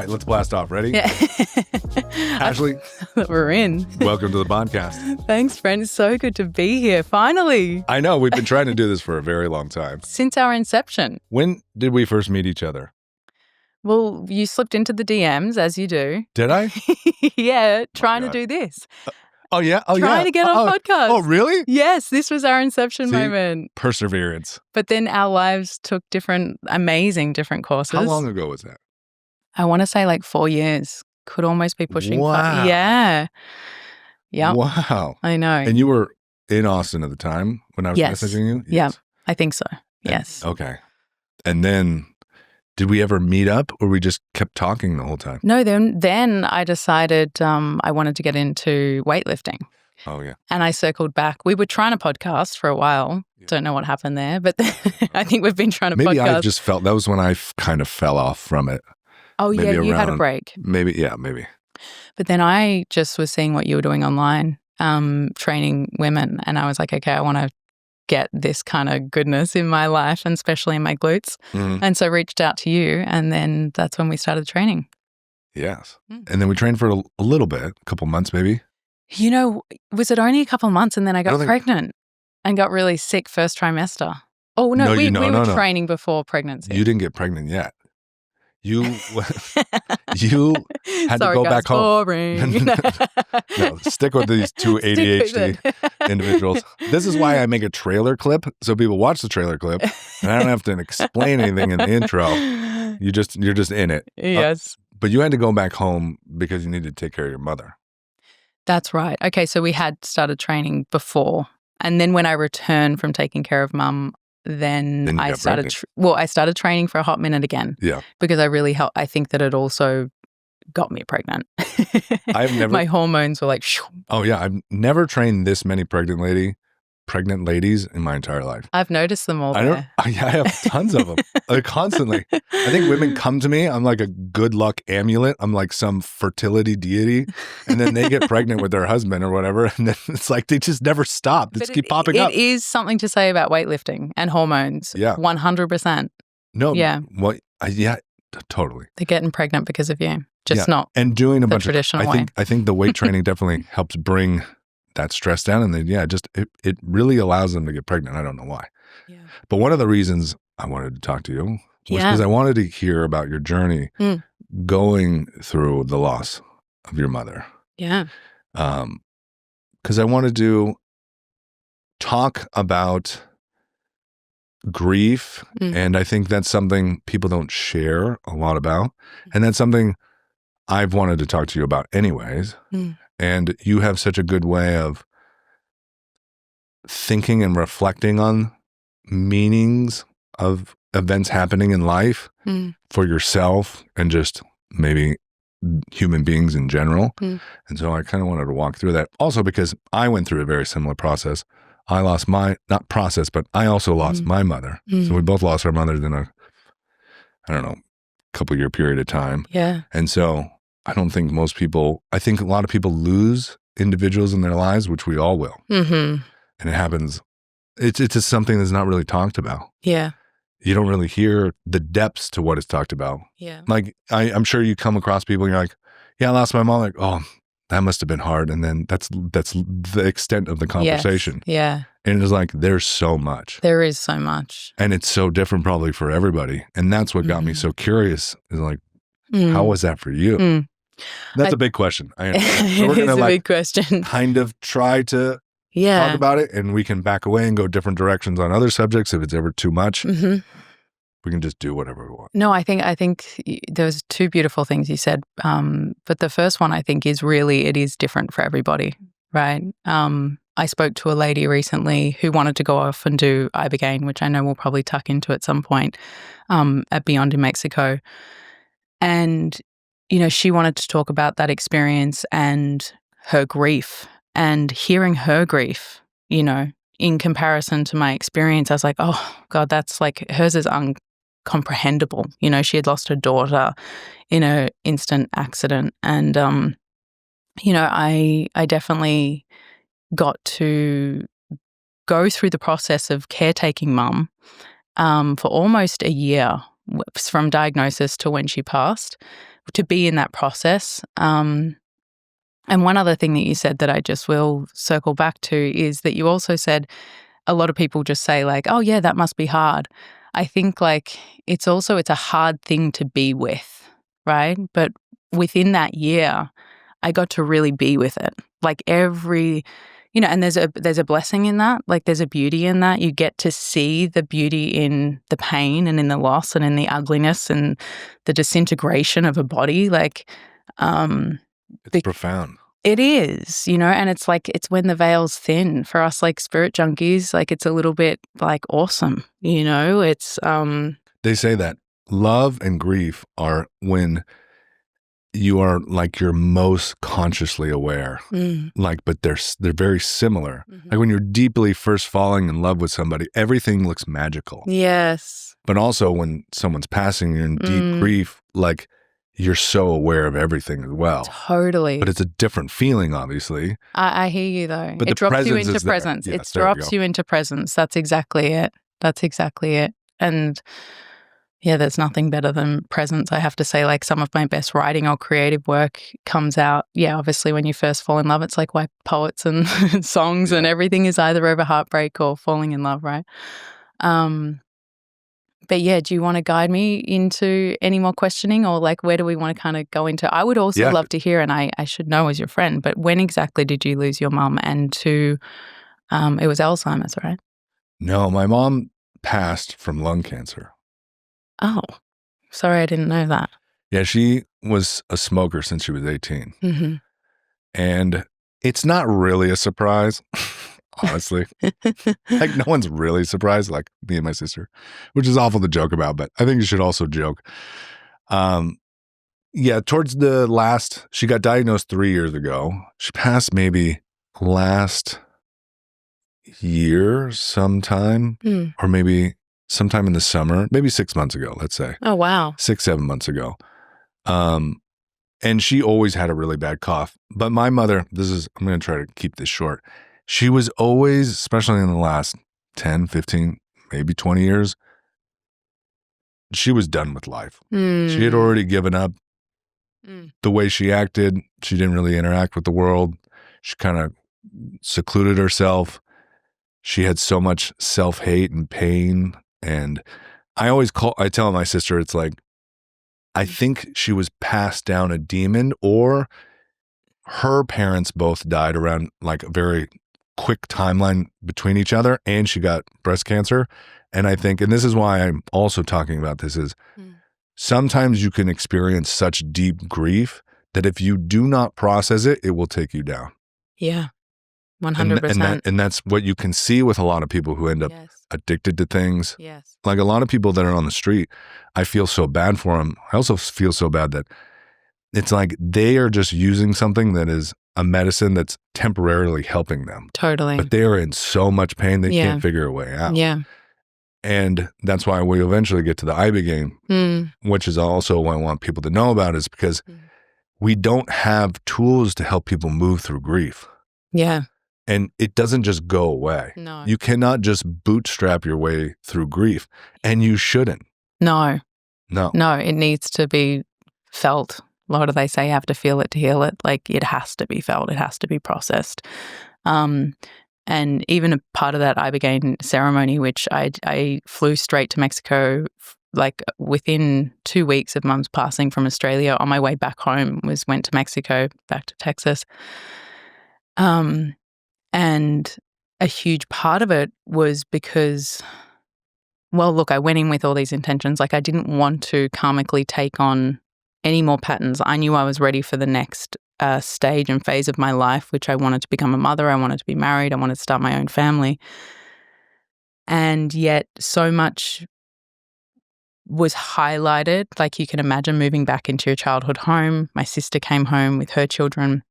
right, let's blast off. Ready? Yeah. Ashley, we're in. welcome to the podcast. Thanks, Brent. It's so good to be here. Finally. I know, we've been trying to do this for a very long time. Since our inception. When did we first meet each other? Well, you slipped into the DMs, as you do. Did I? Yeah, trying to do this. Oh, yeah? Oh, yeah. Trying to get on podcast. Oh, really? Yes, this was our inception See? moment. Perseverance. But then our lives took different courses. How long ago was that? I want to say like 4 years. Could almost be pushing. Wow. Yeah. Yep. Wow. I know. And you were in Austin at the time when I was messaging you? Yeah, I think so. Yes. Okay. And then did we ever meet up or we just kept talking the whole time? No, then I decided I wanted to get into weightlifting. Oh, yeah. And I circled back. We were trying to podcast for a while. Yeah. Don't know what happened there, but I think we've been trying to podcast. Maybe I just felt, that was when I kind of fell off from it. Oh, maybe yeah, you had a break. Maybe. But then I just was seeing what you were doing online, training women. And I was like, okay, I want to get this kind of goodness in my life and especially in my glutes. Mm-hmm. And so reached out to you and then that's when we started training. Yes. And then we trained for a little bit, a couple months maybe. You know, was it only a couple months and then I got pregnant and got really sick first trimester? Oh, no, we were training before pregnancy. You didn't get pregnant yet. You had to go back home. No, stick with these two ADHD individuals. This is why I make a trailer clip so people watch the trailer clip, and I don't have to explain anything in the intro. You're just in it. Yes. But you had to go back home because you needed to take care of your mother. That's right. Okay, so we had started training before, and then when I returned from taking care of Mum. Then I started. I started training for a hot minute again. Yeah, because I think that it also got me pregnant. My hormones were like. Shoo. Oh yeah, I've never trained this many pregnant ladies in my entire life. I've noticed them all. I have tons of them, constantly. I think women come to me. I'm like a good luck amulet. I'm like some fertility deity, and then they get pregnant with their husband or whatever, and then it's like they just never stop. They just keep popping up. It is something to say about weightlifting and hormones. Yeah, 100%. No, yeah, well, yeah, totally. They're getting pregnant because of you, just not and doing a bunch traditional of. way. I think the weight training definitely helps bring that stress down, and then it really allows them to get pregnant. I don't know why. Yeah. But one of the reasons I wanted to talk to you was because I wanted to hear about your journey going through the loss of your mother. Yeah. Because I wanted to talk about grief, and I think that's something people don't share a lot about, and that's something I've wanted to talk to you about anyways. And you have such a good way of thinking and reflecting on meanings of events happening in life for yourself and just maybe human beings in general. And so I kind of wanted to walk through that. Also because I went through a very similar process. I lost I also lost my mother. So we both lost our mothers in a couple year period of time. Yeah. And so I don't think I think a lot of people lose individuals in their lives, which we all will. And it happens. It's just something that's not really talked about. Yeah. You don't really hear the depths to what is talked about. Yeah. Like, I'm sure you come across people and you're like, yeah, I lost my mom. Like, oh, that must have been hard. And then that's the extent of the conversation. Yes. Yeah. And it's like, there's so much. There is so much. And it's so different probably for everybody. And that's what got me so curious is like, how was that for you? That's a big question. So we're gonna a big question. Kind of try to talk about it, and we can back away and go different directions on other subjects if it's ever too much. We can just do whatever we want. No, I think there's two beautiful things you said. But the first one I think is really it is different for everybody, right? I spoke to a lady recently who wanted to go off and do Ibogaine, which I know we'll probably tuck into at some point at Beyond in Mexico, and she wanted to talk about that experience and her grief and hearing her grief, in comparison to my experience. I was like, oh God, that's like, hers is uncomprehendable. She had lost her daughter in an instant accident. And, I definitely got to go through the process of caretaking Mum for almost a year from diagnosis to when she passed. to be in that process. And one other thing that you said that I just will circle back to is that you also said a lot of people just say like, oh yeah, that must be hard. I think like it's a hard thing to be with, right? But within that year, I got to really be with it. Like and there's a blessing in that. Like there's a beauty in that. You get to see the beauty in the pain and in the loss and in the ugliness and the disintegration of a body. Like, it's profound. It is, and it's like, it's when the veil's thin for us, like spirit junkies, like it's a little bit like awesome, it's, They say that love and grief are when you are like you're most consciously aware, like, but they're very similar. Mm-hmm. Like when you're deeply first falling in love with somebody, everything looks magical. Yes. But also when someone's passing, you're in deep grief, like you're so aware of everything as well. Totally. But it's a different feeling, obviously. I hear you though. But it drops you into presence. Yes, it drops you into presence. That's exactly it. And yeah, there's nothing better than presence. I have to say, like some of my best writing or creative work comes out. Yeah, obviously when you first fall in love, it's like why poets and songs and everything is either over heartbreak or falling in love, right? But yeah, do you want to guide me into any more questioning or like where do we want to kind of go into? I would also love to hear, and I should know as your friend, but when exactly did you lose your mum? And it was Alzheimer's, right? No, my mom passed from lung cancer. Oh, sorry, I didn't know that. Yeah, she was a smoker since she was 18. Mm-hmm. And it's not really a surprise. Honestly, like no one's really surprised, like me and my sister, which is awful to joke about, but I think you should also joke. Yeah, towards she got diagnosed 3 years ago. She passed maybe last year sometime, or maybe sometime in the summer, maybe 6 months ago, let's say. Oh, wow. 6-7 months ago. And she always had a really bad cough. But my mother, I'm going to try to keep this short. She was always, especially in the last 10, 15, maybe 20 years, she was done with life. She had already given up. The way she acted, she didn't really interact with the world. She kind of secluded herself. She had so much self-hate and pain. And I tell my sister, it's like, I think she was passed down a demon, or her parents both died around like a very quick timeline between each other, and she got breast cancer. And I think, and this is why I'm also talking about this, is sometimes you can experience such deep grief that if you do not process it, it will take you down. Yeah, 100%. And that's what you can see with a lot of people who end up addicted to things. Yes. Like a lot of people that are on the street, I feel so bad for them. I also feel so bad that it's like they are just using something that is a medicine that's temporarily helping them. Totally. But they are in so much pain, they can't figure a way out. Yeah. And that's why we eventually get to the Ibogaine, which is also what I want people to know about, is because we don't have tools to help people move through grief. Yeah. And it doesn't just go away. No. You cannot just bootstrap your way through grief, and you shouldn't. No. No. No, it needs to be felt. What do they say? You have to feel it to heal it. Like it has to be felt. It has to be processed. And even a part of that Ibogaine ceremony, which I flew straight to Mexico, like within 2 weeks of Mum's passing from Australia, on my way back home went to Mexico, back to Texas. And a huge part of it was because, well, look, I went in with all these intentions. Like I didn't want to karmically take on any more patterns. I knew I was ready for the next stage and phase of my life, which I wanted to become a mother. I wanted to be married. I wanted to start my own family. And yet so much was highlighted. Like you can imagine moving back into your childhood home. My sister came home with her children.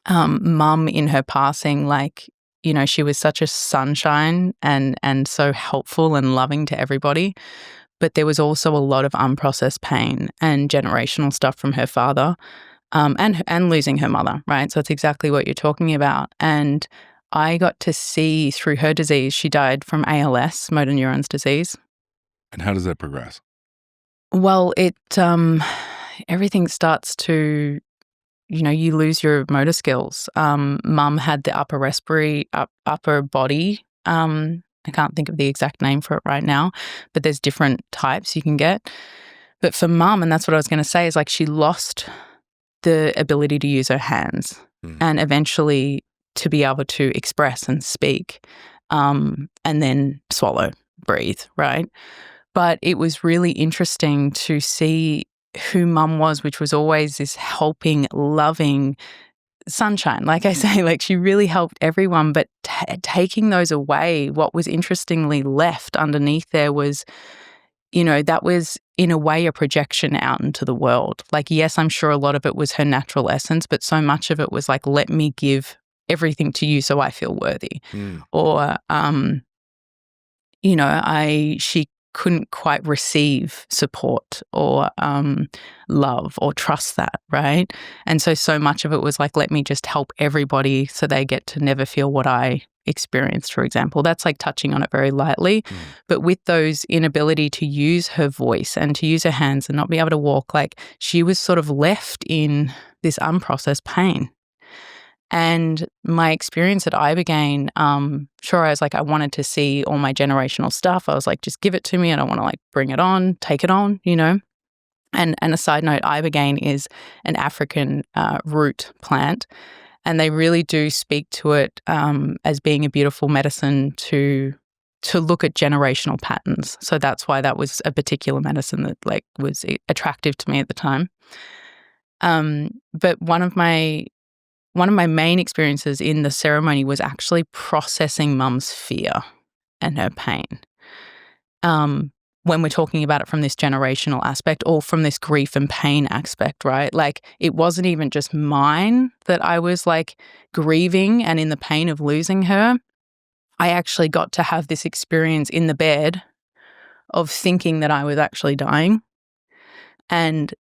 Mum in her passing, like, you know, she was such a sunshine and so helpful and loving to everybody. But there was also a lot of unprocessed pain and generational stuff from her father, and losing her mother, right? So it's exactly what you're talking about. And I got to see through her disease, she died from ALS, motor neurons disease. And how does that progress? Well, everything starts to, you lose your motor skills. Mum had the upper body. I can't think of the exact name for it right now, but there's different types you can get. But for Mum, and that's what I was going to say, is like she lost the ability to use her hands and eventually to be able to express and speak, and then swallow, breathe, right? But it was really interesting to see who Mum was, which was always this helping, loving sunshine. Like I say, like she really helped everyone, but taking those away, what was interestingly left underneath there was, that was in a way a projection out into the world. Like, yes, I'm sure a lot of it was her natural essence, but so much of it was like, let me give everything to you so I feel worthy. Or, she couldn't quite receive support or love or trust that, right? And so much of it was like, let me just help everybody so they get to never feel what I experienced, for example. That's like touching on it very lightly. But with those inability to use her voice and to use her hands and not be able to walk, like she was sort of left in this unprocessed pain. And my experience at Ibogaine, sure, I was like, I wanted to see all my generational stuff. I was like, just give it to me. I don't want to like bring it on, take it on, And a side note, Ibogaine is an African root plant, and they really do speak to it as being a beautiful medicine to look at generational patterns. So that's why that was a particular medicine that like was attractive to me at the time. But one of my main experiences in the ceremony was actually processing Mum's fear and her pain. When we're talking about it from this generational aspect or from this grief and pain aspect, right? Like it wasn't even just mine that I was like grieving and in the pain of losing her. I actually got to have this experience in the bed of thinking that I was actually dying. And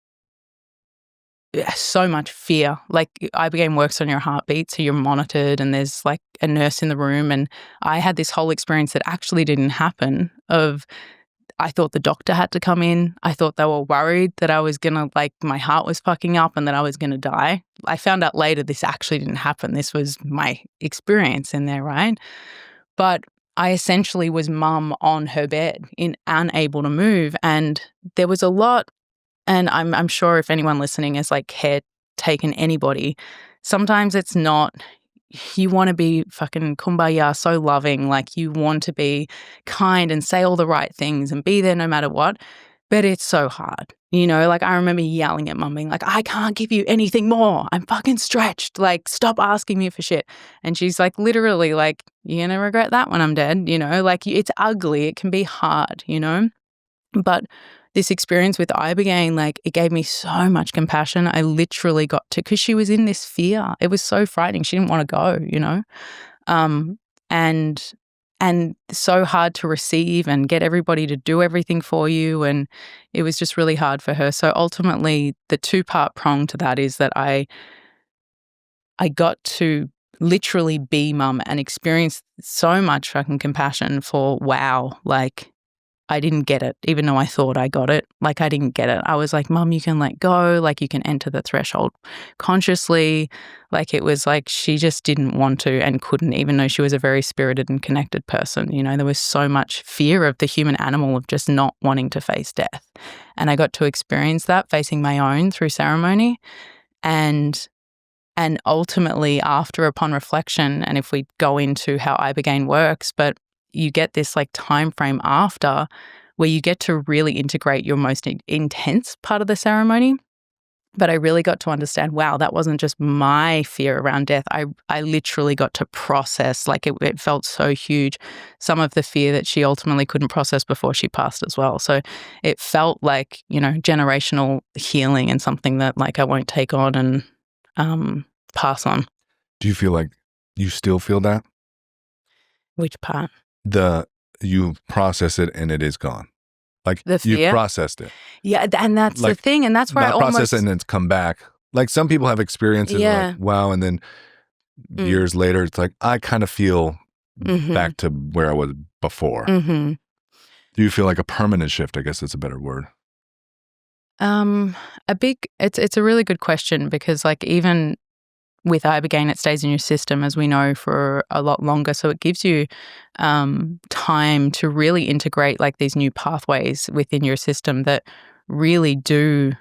so much fear. Like Ibogaine works on your heartbeat, so you're monitored and there's like a nurse in the room. And I had this whole experience that actually didn't happen I thought the doctor had to come in. I thought they were worried that I was going to my heart was fucking up and that I was going to die. I found out later this actually didn't happen. This was my experience in there, right? But I essentially was Mum on her bed, unable to move. And there was a lot. And I'm sure if anyone listening has caretaken anybody, sometimes it's not, you want to be fucking kumbaya, so loving, like you want to be kind and say all the right things and be there no matter what, but it's so hard. I remember yelling at Mum being like, I can't give you anything more. I'm fucking stretched. Like, stop asking me for shit. And she's like, literally, like, you're going to regret that when I'm dead, it's ugly. It can be hard, But this experience with Ibogaine, it gave me so much compassion. I literally got to, because she was in this fear. It was so frightening. She didn't want to go, and so hard to receive and get everybody to do everything for you. And it was just really hard for her. So ultimately, the two-part prong to that is that I got to literally be Mum and experience so much fucking compassion for, wow, I didn't get it, even though I thought I got it. I didn't get it. I was like, Mum, you can let go. You can enter the threshold consciously. It was she just didn't want to and couldn't, even though she was a very spirited and connected person. There was so much fear of the human animal of just not wanting to face death. And I got to experience that facing my own through ceremony. And ultimately, upon reflection, and if we go into how Ibogaine works, but you get this time frame after where you get to really integrate your most intense part of the ceremony. But I really got to understand, wow, that wasn't just my fear around death. I literally got to process, it felt so huge, some of the fear that she ultimately couldn't process before she passed as well. So it felt like, generational healing and something that I won't take on and pass on. Do you feel like you still feel that? Which part? You process it and it is gone. The fear? You've processed it. Yeah, and that's the thing, and that's where I almost process it and it's come back. Some people have experiences wow, and then years later it's I kind of feel back to where I was before. Do you feel like a permanent shift? I guess that's a better word. It's a really good question because like even with Ibogaine, it stays in your system, as we know, for a lot longer. So it gives you time to really integrate like these new pathways within your system that really do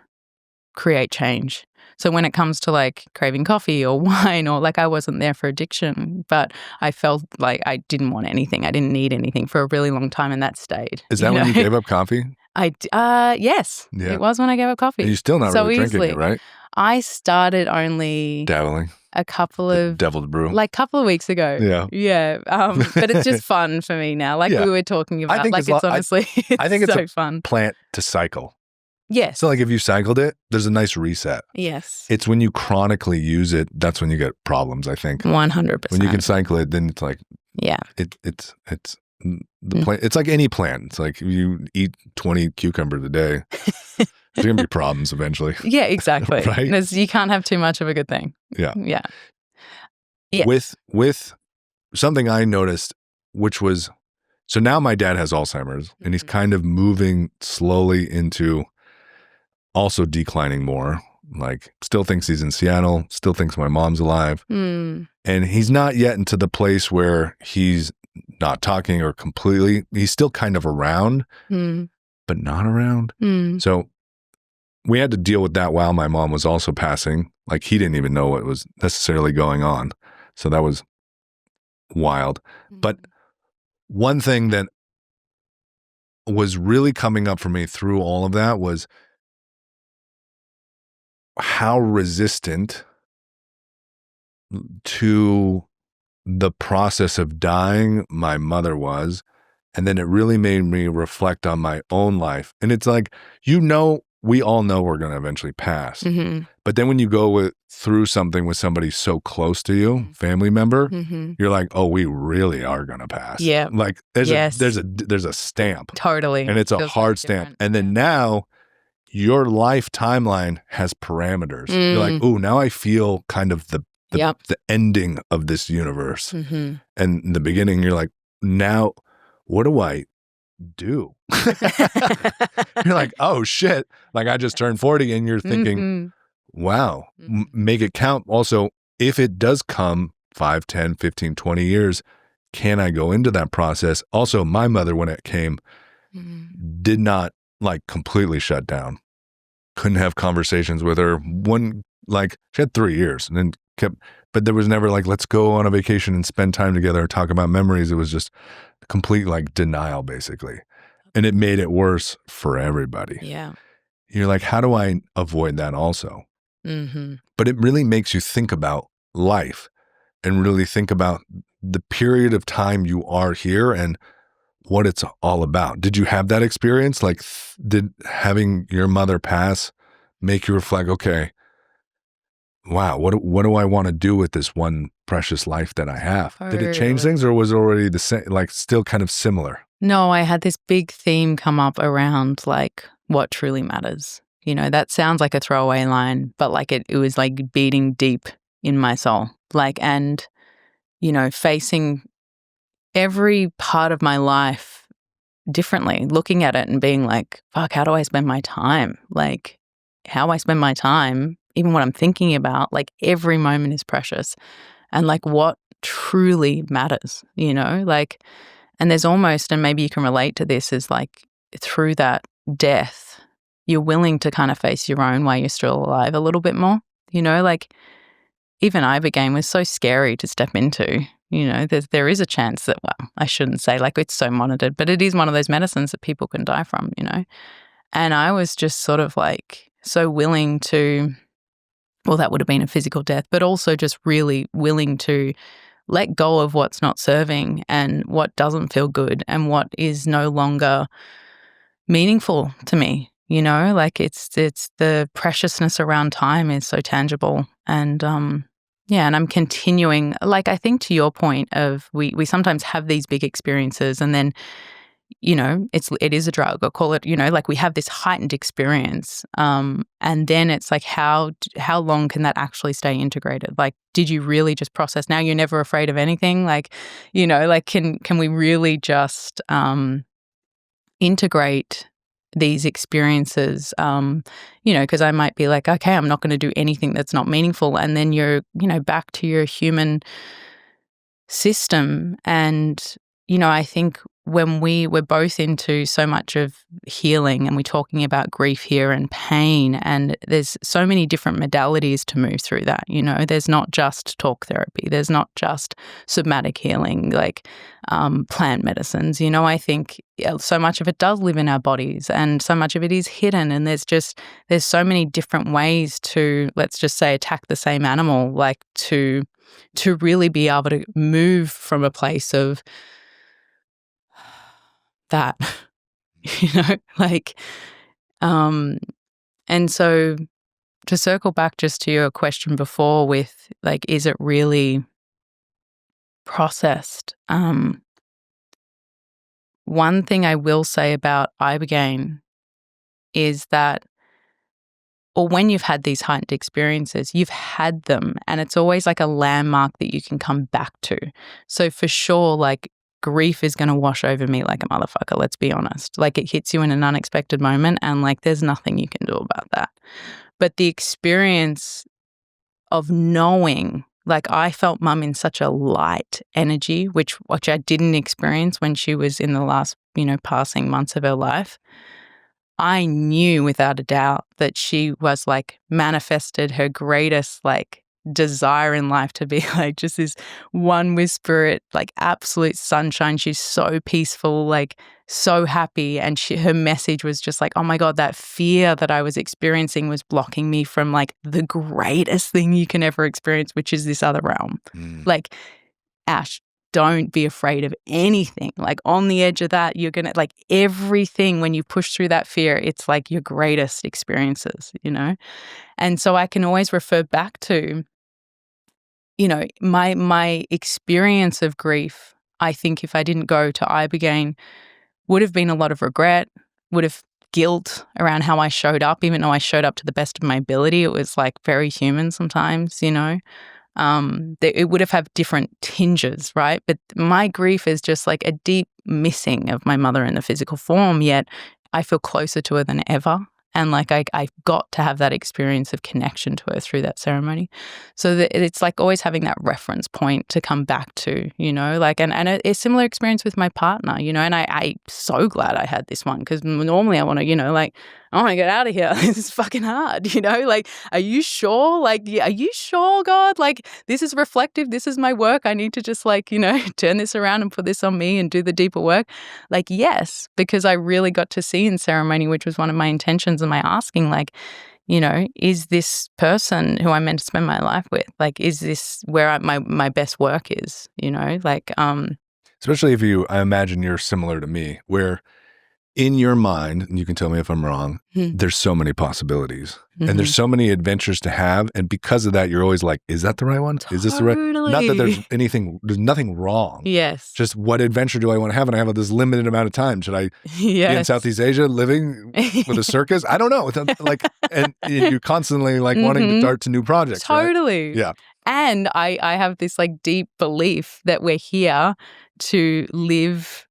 create change. So when it comes to like craving coffee or wine, or like I wasn't there for addiction, but I felt like I didn't want anything. I didn't need anything for a really long time, and that stayed. Is that when you gave up coffee? Yes, it was when I gave up coffee. And you're still not really drinking it, right? I started only dabbling a couple of devil's brew, like couple of weeks ago. Yeah. But it's just fun for me now. Like we were talking about, like it's honestly, I think it's so fun. Plant to cycle. Yes. So like if you cycled it, there's a nice reset. Yes. It's when you chronically use it, that's when you get problems, I think. 100%. When you can cycle it, then it's like, it's the plant. It's like any plant. It's like if you eat 20 cucumbers a day, there's going to be problems eventually. Yeah, exactly. Right? You can't have too much of a good thing. Yeah. Yeah. With something I noticed, which was, so now my dad has Alzheimer's and he's kind of moving slowly into also declining more, like still thinks he's in Seattle, still thinks my mom's alive. And he's not yet into the place where he's not talking or completely, he's still kind of around, but not around. So we had to deal with that while my mom was also passing. Like he didn't even know what was necessarily going on. So that was wild. But one thing that was really coming up for me through all of that was how resistant to the process of dying my mother was. And then it really made me reflect on my own life. And it's like, we all know we're going to eventually pass. But then when you go through something with somebody so close to you, family member, you're like, oh, we really are going to pass. Yeah. Like there's a stamp. Totally. And it's a hard stamp. And then now your life timeline has parameters. You're like, oh, now I feel kind of the ending of this universe. And in the beginning, you're like, now what do I do? You're like, oh shit. Like I just turned 40 and you're thinking, wow, make it count. Also, if it does come 5, 10, 15, 20 years, can I go into that process? Also, my mother, when it came, did not like completely shut down. Couldn't have conversations with her. She had 3 years and then but there was never like, let's go on a vacation and spend time together or talk about memories. It was just complete like denial basically. And it made it worse for everybody. Yeah. You're like, how do I avoid that also? But it really makes you think about life and really think about the period of time you are here and what it's all about. Did you have that experience? Like, did having your mother pass make you reflect, okay, wow, what do I want to do with this one precious life that I have? Did it change things or was it already the same, like still kind of similar? No, I had this big theme come up around like what truly matters. You know, that sounds like a throwaway line, but like it was like beating deep in my soul. Like, and, you know, facing every part of my life differently, looking at it and being like, fuck, how do I spend my time? Like, how I spend my time, even what I'm thinking about, like every moment is precious. And like what truly matters, you know, like, and there's almost, and maybe you can relate to this, is like through that death, you're willing to kind of face your own while you're still alive a little bit more, you know, like even Ibogaine was so scary to step into, you know, there is a chance that, well, I shouldn't say like it's so monitored, but it is one of those medicines that people can die from, you know. And I was just sort of like so willing to, well, that would have been a physical death, but also just really willing to let go of what's not serving and what doesn't feel good and what is no longer meaningful to me, you know, like it's the preciousness around time is so tangible. And and I'm continuing, like I think to your point of we sometimes have these big experiences and then, you know, it is a drug, or call it, you know, like we have this heightened experience. And then it's like, how long can that actually stay integrated? Like, did you really just process? Now you're never afraid of anything. Like, you know, like can we really just integrate these experiences, because I might be like, okay, I'm not going to do anything that's not meaningful. And then you're, back to your human system. And, I think when we're both into so much of healing and we're talking about grief here and pain, and there's so many different modalities to move through that, there's not just talk therapy, there's not just somatic healing, like plant medicines, I think so much of it does live in our bodies and so much of it is hidden, and there's so many different ways to, let's just say, attack the same animal, like to really be able to move from a place of that, and so to circle back just to your question before with, like, is it really processed? One thing I will say about Ibogaine is that, or when you've had these heightened experiences, you've had them, and it's always like a landmark that you can come back to. So for sure, like, grief is going to wash over me like a motherfucker, let's be honest. Like, it hits you in an unexpected moment, and like, there's nothing you can do about that. But the experience of knowing, like, I felt Mum in such a light energy, which I didn't experience when she was in the last, passing months of her life. I knew without a doubt that she was like manifested her greatest like desire in life to be like just this one with spirit, like absolute sunshine. She's so peaceful, like so happy. And her message was just like, oh my God, that fear that I was experiencing was blocking me from like the greatest thing you can ever experience, which is this other realm. Like, Ash, don't be afraid of anything. Like, on the edge of that, you're going to, like, everything, when you push through that fear, it's like your greatest experiences, And so I can always refer back to, my experience of grief. I think if I didn't go to Ibogaine, would have been a lot of regret, would have guilt around how I showed up, even though I showed up to the best of my ability. It was like very human sometimes, it would have different tinges, right? But my grief is just like a deep missing of my mother in the physical form, yet I feel closer to her than ever. And like I got to have that experience of connection to her through that ceremony. So that it's like always having that reference point to come back to, like, and a similar experience with my partner, and I'm so glad I had this one, because normally I want to, like, I want to get out of here. This is fucking hard, like, are you sure? Like, are you sure, God? Like, this is reflective. This is my work. I need to just like, turn this around and put this on me and do the deeper work. Like, yes, because I really got to see in ceremony, which was one of my intentions and my asking, like, is this person who I'm meant to spend my life with? Like, is this where my best work is, like, especially if I imagine you're similar to me, where in your mind, and you can tell me if I'm wrong, there's so many possibilities and there's so many adventures to have. And because of that, you're always like, is that the right one? Totally. Is this the right? Not that there's nothing wrong. Yes. Just what adventure do I want to have? And I have this limited amount of time. Should I be in Southeast Asia living with a circus? I don't know. Like, and you're constantly like wanting to start to new projects. Totally. Right? Yeah. And I have this like deep belief that we're here to live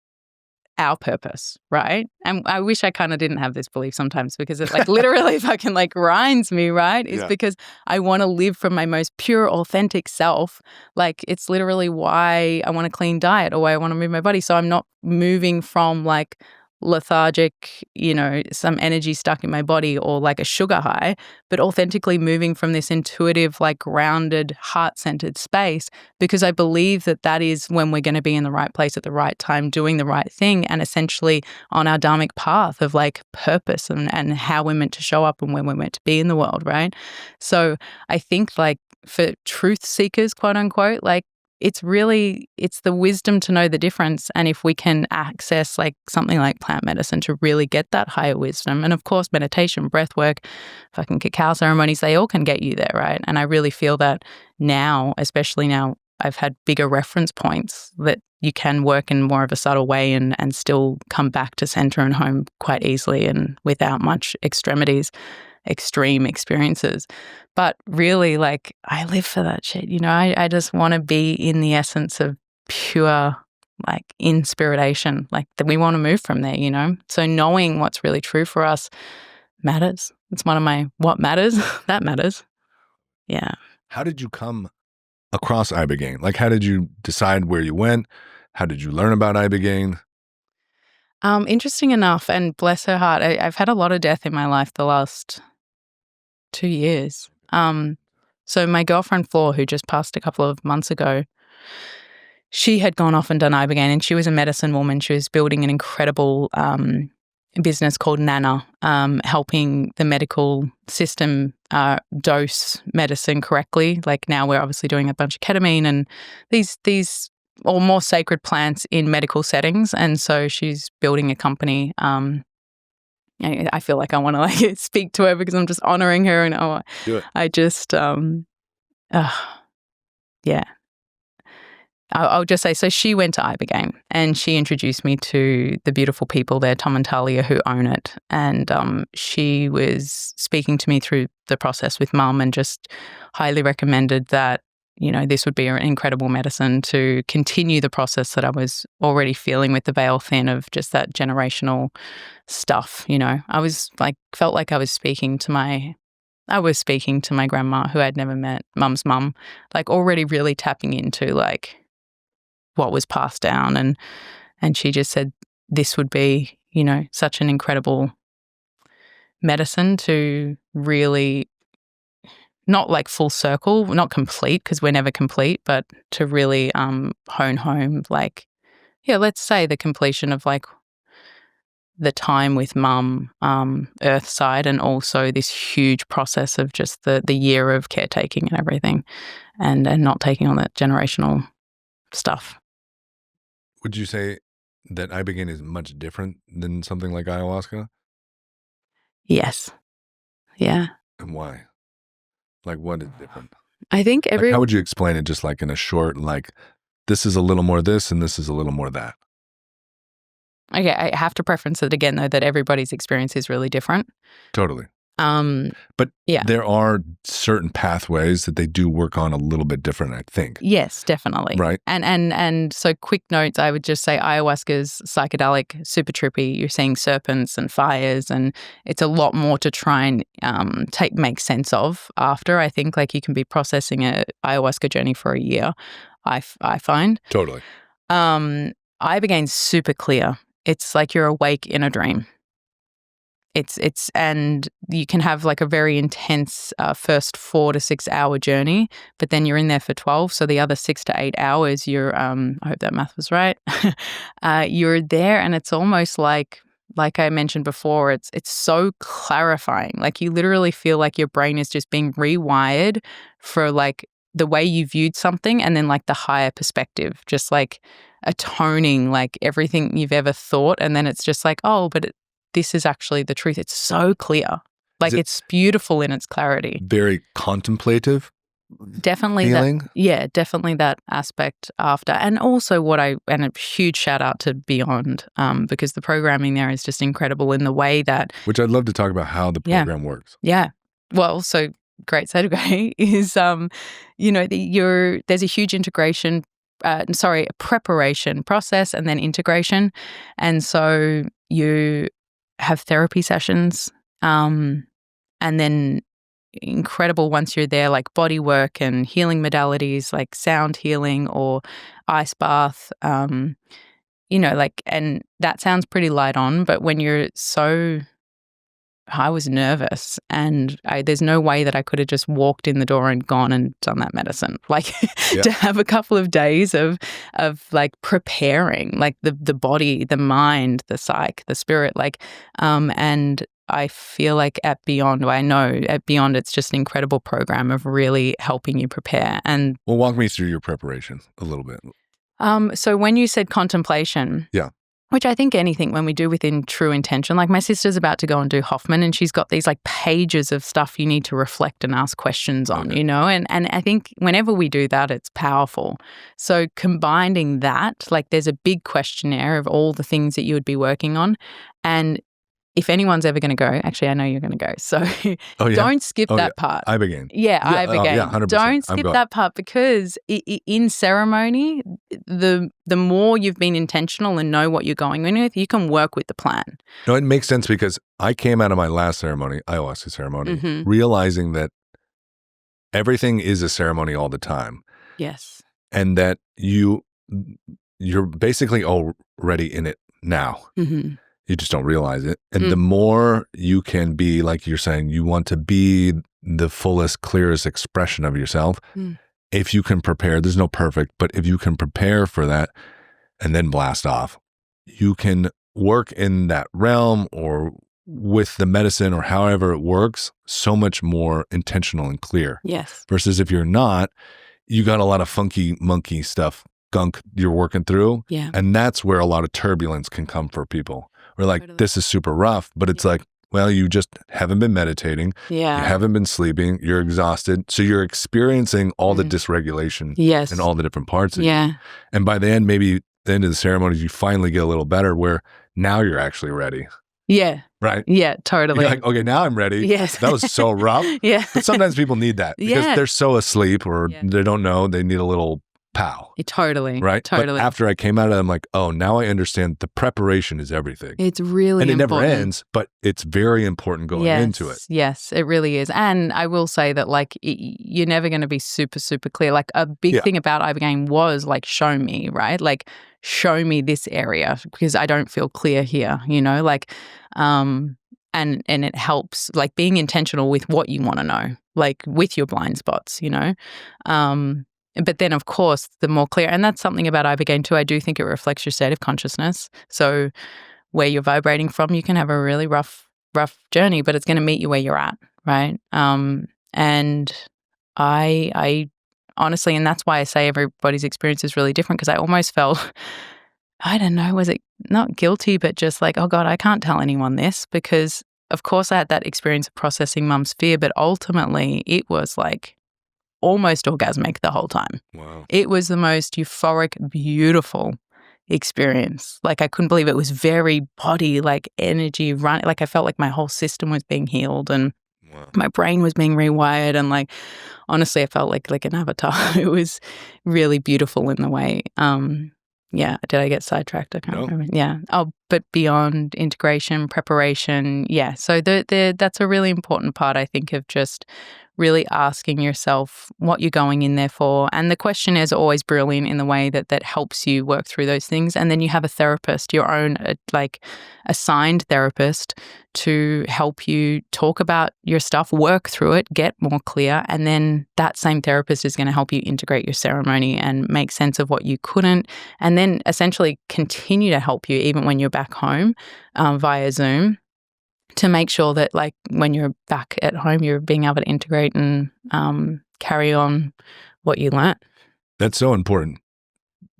our purpose, right? And I wish I kind of didn't have this belief sometimes, because it like literally fucking like grinds me, right? It's because I want to live from my most pure, authentic self. Like, it's literally why I want a clean diet or why I want to move my body. So I'm not moving from like lethargic, some energy stuck in my body or like a sugar high, but authentically moving from this intuitive, like grounded, heart-centered space, because I believe that is when we're going to be in the right place at the right time, doing the right thing, and essentially on our dharmic path of like purpose and how we're meant to show up and when we're meant to be in the world, right? So I think like for truth seekers, quote unquote, like, it's the wisdom to know the difference. And if we can access like something like plant medicine to really get that higher wisdom, and of course meditation, breath work, fucking cacao ceremonies, they all can get you there, right? And I really feel that now, especially now, I've had bigger reference points that you can work in more of a subtle way and still come back to center and home quite easily and without much extreme experiences. But really, like, I live for that shit. I just want to be in the essence of pure like inspiration, like that we want to move from there, you know? So knowing what's really true for us matters. It's one of my what matters. That matters. Yeah. How did you come across Ibogaine? Like, how did you decide where you went? How did you learn about Ibogaine? Interesting enough, and bless her heart, I've had a lot of death in my life the last 2 years. So my girlfriend Flor, who just passed a couple of months ago, she had gone off and done Ibogaine, and she was a medicine woman. She was building an incredible business called Nana, helping the medical system dose medicine correctly. Like now we're obviously doing a bunch of ketamine and these or more sacred plants in medical settings. And so she's building a company. I feel like I want to like speak to her because I'm just honoring her, and I just yeah. I'll just say, so she went to Ibogaine and she introduced me to the beautiful people there, Tom and Talia, who own it. And she was speaking to me through the process with Mum and just highly recommended that, you know, this would be an incredible medicine to continue the process that I was already feeling with the veil thin of just that generational stuff, you know. I was like, felt like I was speaking to my grandma who I'd never met, Mum's mum, like already really tapping into like what was passed down. And she just said this would be, you know, such an incredible medicine to really not like full circle, not complete because we're never complete, but to really hone home like, yeah, let's say the completion of like the time with Mum, earth side, and also this huge process of just the year of caretaking and everything and not taking on that generational stuff. Would you say that Ibogaine is much different than something like ayahuasca? Yes. Yeah. And why? Like, what is different? I think like, how would you explain it just like in a short, like, this is a little more this and this is a little more that? Okay, I have to preference it again, though, that everybody's experience is really different. Totally. But yeah, there are certain pathways that they do work on a little bit different, I think. Yes, definitely. Right. And so quick notes, I would just say ayahuasca's psychedelic, super trippy. You're seeing serpents and fires, and it's a lot more to try and make sense of after. I think like you can be processing a ayahuasca journey for a year, I find. Totally. Ibogaine's super clear. It's like you're awake in a dream. And you can have like a very intense first 4 to 6 hour journey, but then you're in there for 12. So the other 6 to 8 hours, you're, I hope that math was right. You're there, and it's almost like I mentioned before, it's so clarifying. Like you literally feel like your brain is just being rewired for like the way you viewed something, and then like the higher perspective, just like atoning like everything you've ever thought. And then it's just like, oh, but this is actually the truth. It's so clear. Like it's beautiful in its clarity. Very contemplative. Definitely feeling? Definitely that aspect after. And also and a huge shout out to Beyond, because the programming there is just incredible in the way that. Which I'd love to talk about how the program works. Yeah. Well, so great segue is, you know, there's a huge preparation process and then integration. And so you have therapy sessions, and then incredible once you're there, like body work and healing modalities like sound healing or ice bath, you know, like, and that sounds pretty light on, but when you're I was nervous, and there's no way that I could have just walked in the door and gone and done that medicine. Like to have a couple of days of like preparing, like the body, the mind, the psyche, the spirit, like, and I feel like at Beyond, it's just an incredible program of really helping you prepare. And well, walk me through your preparation a little bit. So when you said contemplation, which I think anything when we do within true intention, like my sister's about to go and do Hoffman, and she's got these like pages of stuff you need to reflect and ask questions on, you know, and I think whenever we do that, it's powerful. So combining that, like there's a big questionnaire of all the things that you would be working on, and if anyone's ever going to go, actually, I know you're going to go. So don't skip that part. Ibogaine. Yeah, Ibogaine. Yeah, 100%. Don't skip that part because in ceremony, the more you've been intentional and know what you're going in with, you can work with the plan. No, it makes sense because I came out of my last ceremony, ayahuasca ceremony, realizing that everything is a ceremony all the time. Yes. And that you're basically already in it now. Mm-hmm. You just don't realize it. And the more you can be, like you're saying, you want to be the fullest, clearest expression of yourself. If you can prepare, there's no perfect, but if you can prepare for that and then blast off, you can work in that realm or with the medicine or however it works, so much more intentional and clear. Yes. Versus if you're not, you got a lot of funky monkey stuff, gunk you're working through. Yeah. And that's where a lot of turbulence can come for people. We're like, this is super rough, but it's like, well, you just haven't been meditating. Yeah. You haven't been sleeping. You're exhausted. So you're experiencing all the dysregulation and all the different parts of you. And by the end, maybe the end of the ceremonies, you finally get a little better where now you're actually ready. Yeah. Right? Yeah, totally. You're like, okay, now I'm ready. Yes. That was so rough. Yeah. But sometimes people need that because they're so asleep or they don't know. They need a little pow. Totally. Right? Totally. But after I came out of it, I'm like, oh, now I understand the preparation is everything. It's really important. And it important. Never ends, but it's very important going into it. Yes, it really is. And I will say that like you're never going to be super, super clear. Like a big thing about Ibogaine was like, show me, right? Like show me this area because I don't feel clear here, you know, like, and it helps like being intentional with what you want to know, like with your blind spots, you know, but then, of course, the more clear, and that's something about Ibogaine too, I do think it reflects your state of consciousness. So where you're vibrating from, you can have a really rough journey, but it's going to meet you where you're at, right? And I honestly, and that's why I say everybody's experience is really different because I almost felt, I don't know, was it not guilty, but just like, oh God, I can't tell anyone this because, of course, I had that experience of processing mum's fear, but ultimately it was like, almost orgasmic the whole time. Wow. It was the most euphoric, beautiful experience. Like I couldn't believe it. It was very body, like energy running. Like I felt like my whole system was being healed and my brain was being rewired. And like, honestly, I felt like an avatar. It was really beautiful in the way. Yeah. Did I get sidetracked? I can't remember. Yeah. Oh, but beyond integration, preparation. Yeah. So that's a really important part, I think, of just really asking yourself what you're going in there for. And the question is always brilliant in the way that helps you work through those things. And then you have a therapist, your own like assigned therapist to help you talk about your stuff, work through it, get more clear. And then that same therapist is going to help you integrate your ceremony and make sense of what you couldn't. And then essentially continue to help you even when you're back home via Zoom, to make sure that like when you're back at home, you're being able to integrate and carry on what you learnt. That's so important.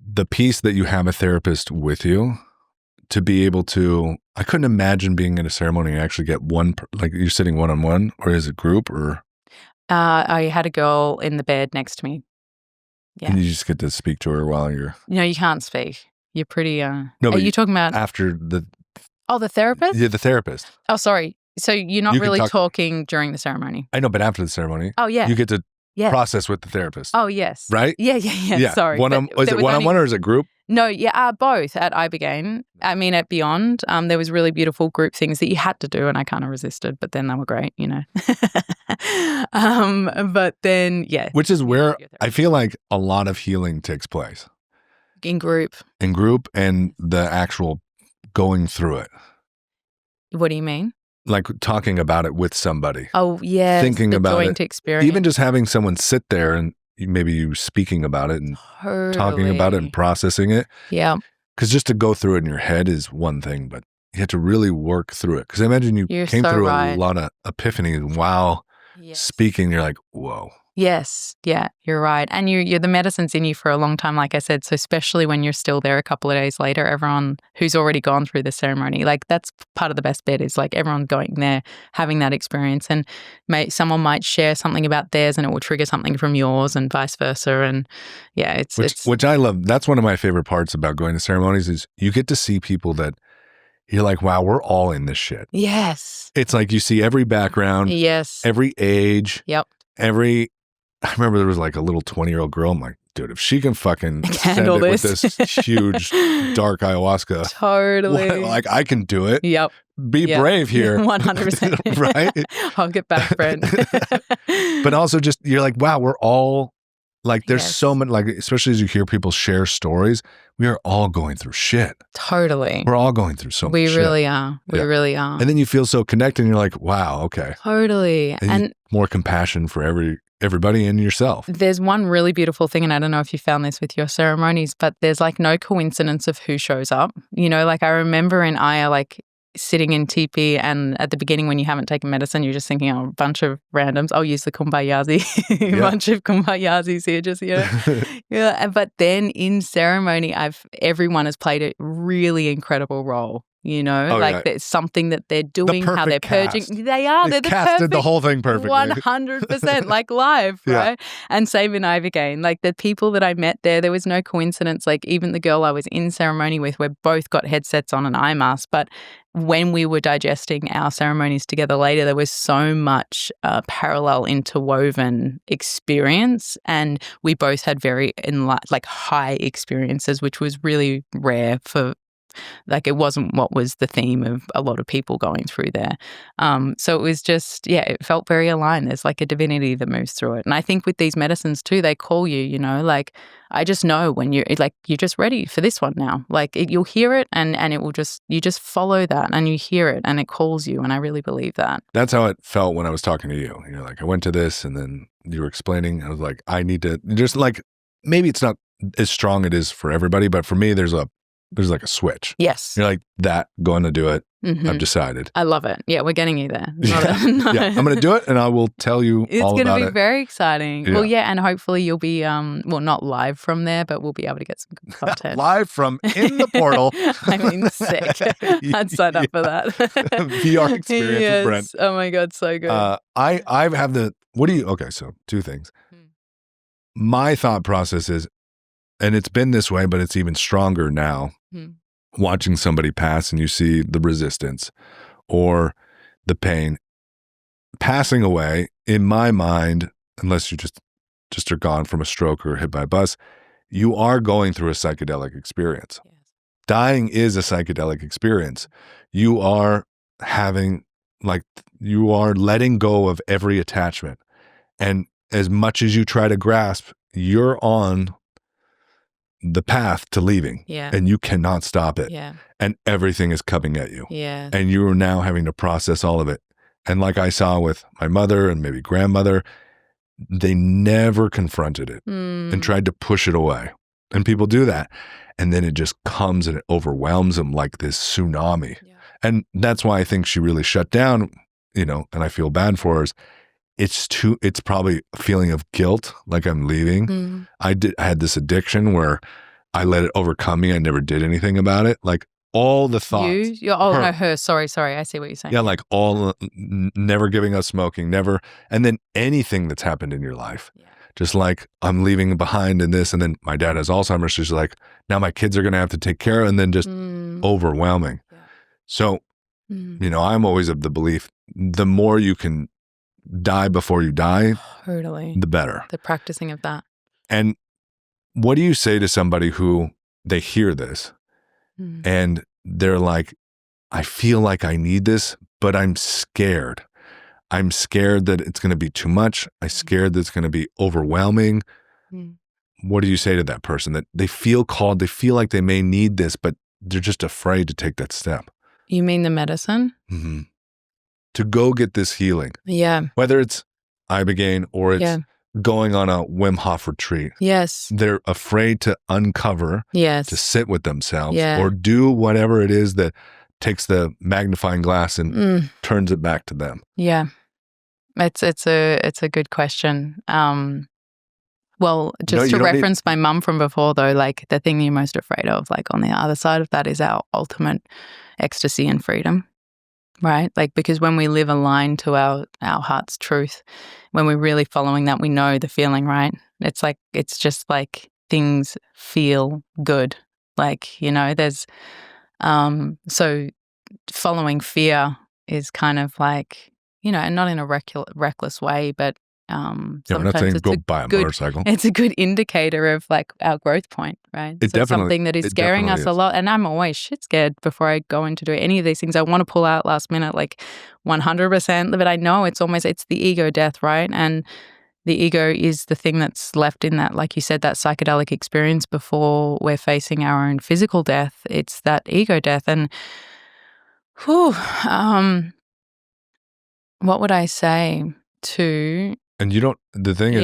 The piece that you have a therapist with you to be able to, I couldn't imagine being in a ceremony and actually get like you're sitting one-on-one, or is it group or? I had a girl in the bed next to me. Yeah. And you just get to speak to her while you're. No, you can't speak. You're pretty, No, but are you talking about? After the. Oh, the therapist? Yeah, the therapist. Oh, sorry. So you're not really talking during the ceremony? I know, but after the ceremony. Oh, yeah. You get to process with the therapist. Oh, yes. Right? Yeah. Sorry. Is it one-on-one or is it group? No, both at Ibogaine. I mean, at Beyond, there was really beautiful group things that you had to do and I kind of resisted, but then they were great, you know. But then, yeah. Which is where I feel like a lot of healing takes place. In group. In group and the actual going through it. What do you mean? Like talking about it with somebody. Oh, yeah. Thinking about it. Experience. Even just having someone sit there and maybe you speaking about it and talking about it and processing it. Yeah. Because just to go through it in your head is one thing, but you have to really work through it. Because I imagine you're came so through a lot of epiphanies while speaking. You're like, whoa. Yes. Yeah, you're right. And you're the medicine's in you for a long time, like I said. So especially when you're still there a couple of days later, everyone who's already gone through the ceremony, like that's part of the best bit is like everyone going there, having that experience. And someone might share something about theirs and it will trigger something from yours and vice versa. And yeah, it's which I love. That's one of my favorite parts about going to ceremonies is you get to see people that you're like, wow, we're all in this shit. Yes. It's like you see every background, yes, every age, yep, I remember there was like a little 20-year-old girl. I'm like, dude, if she can fucking handle send it with this huge dark ayahuasca, totally, like I can do it. Yep. Be brave here. 100%. Right? I'll get back, Brent. But also just, you're like, wow, we're all like, there's Yes. so many, like, especially as you hear people share stories, we are all going through shit. Totally. We're all going through so much shit. We really are. We really are. And then you feel so connected and you're like, wow, okay. Totally. And more compassion for everybody and yourself. There's one really beautiful thing, and I don't know if you found this with your ceremonies, but there's like no coincidence of who shows up. You know, like I remember in Aya, like sitting in teepee, and at the beginning when you haven't taken medicine, you're just thinking, oh, a bunch of randoms. I'll use the kumbayazi. A bunch of kumbayazis here, just, you know. Yeah. But then in ceremony, everyone has played a really incredible role. You know, there's something that they're doing, how they're purging. Cast. They are. They're the casted the whole thing perfectly. 100%, like live, right? And same in Ibogaine. Like the people that I met there was no coincidence. Like even the girl I was in ceremony with, we both got headsets on and eye masks. But when we were digesting our ceremonies together later, there was so much parallel interwoven experience. And we both had very high experiences, which was really rare for, like, it wasn't what was the theme of a lot of people going through there. So it was just, it felt very aligned. There's like a divinity that moves through it. And I think with these medicines too, they call you, you know, like I just know when you're just ready for this one now. Like you'll hear it and it will just, you just follow that and you hear it and it calls you. And I really believe that. That's how it felt when I was talking to you. You're like, I went to this and then you were explaining. I was like, I need to just like, maybe it's not as strong it is for everybody, but for me, there's like a switch. Yes. You're like, that, going to do it. Mm-hmm. I've decided. I love it. Yeah, we're getting you there. I'm going to do it and I will tell you all about it. It's going to be very exciting. Yeah. Well, and hopefully you'll be, not live from there, but we'll be able to get some good content. Live from in the portal. I mean, sick. I'd sign up for that. VR experience with Brent. Oh my God, so good. I have okay, so two things. My thought process is, and it's been this way, but it's even stronger now, watching somebody pass and you see the resistance or the pain. Passing away, in my mind, unless you just are gone from a stroke or hit by a bus, you are going through a psychedelic experience. Yes. Dying is a psychedelic experience. You are you are letting go of every attachment. And as much as you try to grasp, you're on the path to leaving, and you cannot stop it, and everything is coming at you, and you are now having to process all of it. And like I saw with my mother and maybe grandmother, they never confronted it and tried to push it away. And people do that, and then it just comes and it overwhelms them like this tsunami. And that's why I think she really shut down, you know, and I feel bad for her. It's probably a feeling of guilt, like I'm leaving. I had this addiction where I let it overcome me. I never did anything about it. Like all the thoughts. Her. Sorry. I see what you're saying. Yeah, like never giving up smoking, never. And then anything that's happened in your life. Just like I'm leaving behind in this. And then my dad has Alzheimer's. She's like, now my kids are going to have to take care of, and then just overwhelming. So, you know, I'm always of the belief, the more you can die before you die, totally, the better. The practicing of that. And what do you say to somebody who they hear this and they're like, I feel like I need this, but I'm scared. I'm scared that it's going to be too much. I'm scared that it's going to be overwhelming. What do you say to that person that they feel called, they feel like they may need this, but they're just afraid to take that step? You mean the medicine? Mm-hmm. To go get this healing. Yeah. Whether it's Ibogaine or it's going on a Wim Hof retreat. Yes. They're afraid to uncover, to sit with themselves, or do whatever it is that takes the magnifying glass and turns it back to them. Yeah. It's a good question. Well, just to reference my mum from before though, like the thing you're most afraid of, like on the other side of that is our ultimate ecstasy and freedom. Right? Like, because when we live aligned to our heart's truth, when we're really following that, we know the feeling, right? It's just like things feel good. Like, you know, there's, so following fear is kind of like, and not in a reckless way, but we're not saying go buy a motorcycle. It's a good indicator of like our growth point, right? It's something that is scaring us a lot. And I'm always shit scared before I go into doing any of these things. I want to pull out last minute, like 100%, but I know it's the ego death, right? And the ego is the thing that's left in that, like you said, that psychedelic experience before we're facing our own physical death. It's that ego death. And what would I say to... And the thing is,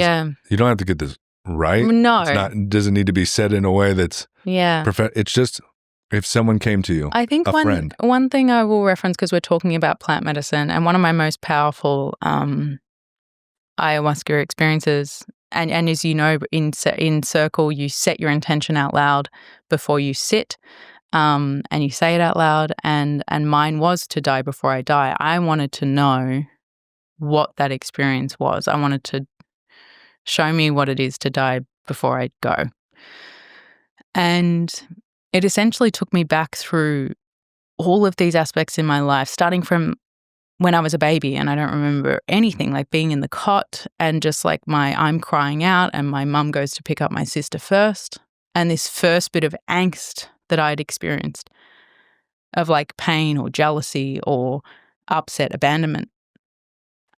you don't have to get this right. No. It doesn't need to be said in a way that's it's just if someone came to you, I think one thing I will reference, because we're talking about plant medicine, and one of my most powerful ayahuasca experiences, and as you know, in circle, you set your intention out loud before you sit, and you say it out loud, and mine was to die before I die. I wanted to know what that experience was. I wanted to show me what it is to die before I go. And it essentially took me back through all of these aspects in my life, starting from when I was a baby, and I don't remember anything, like being in the cot and just like I'm crying out and my mum goes to pick up my sister first. And this first bit of angst that I'd experienced of like pain or jealousy or upset, abandonment.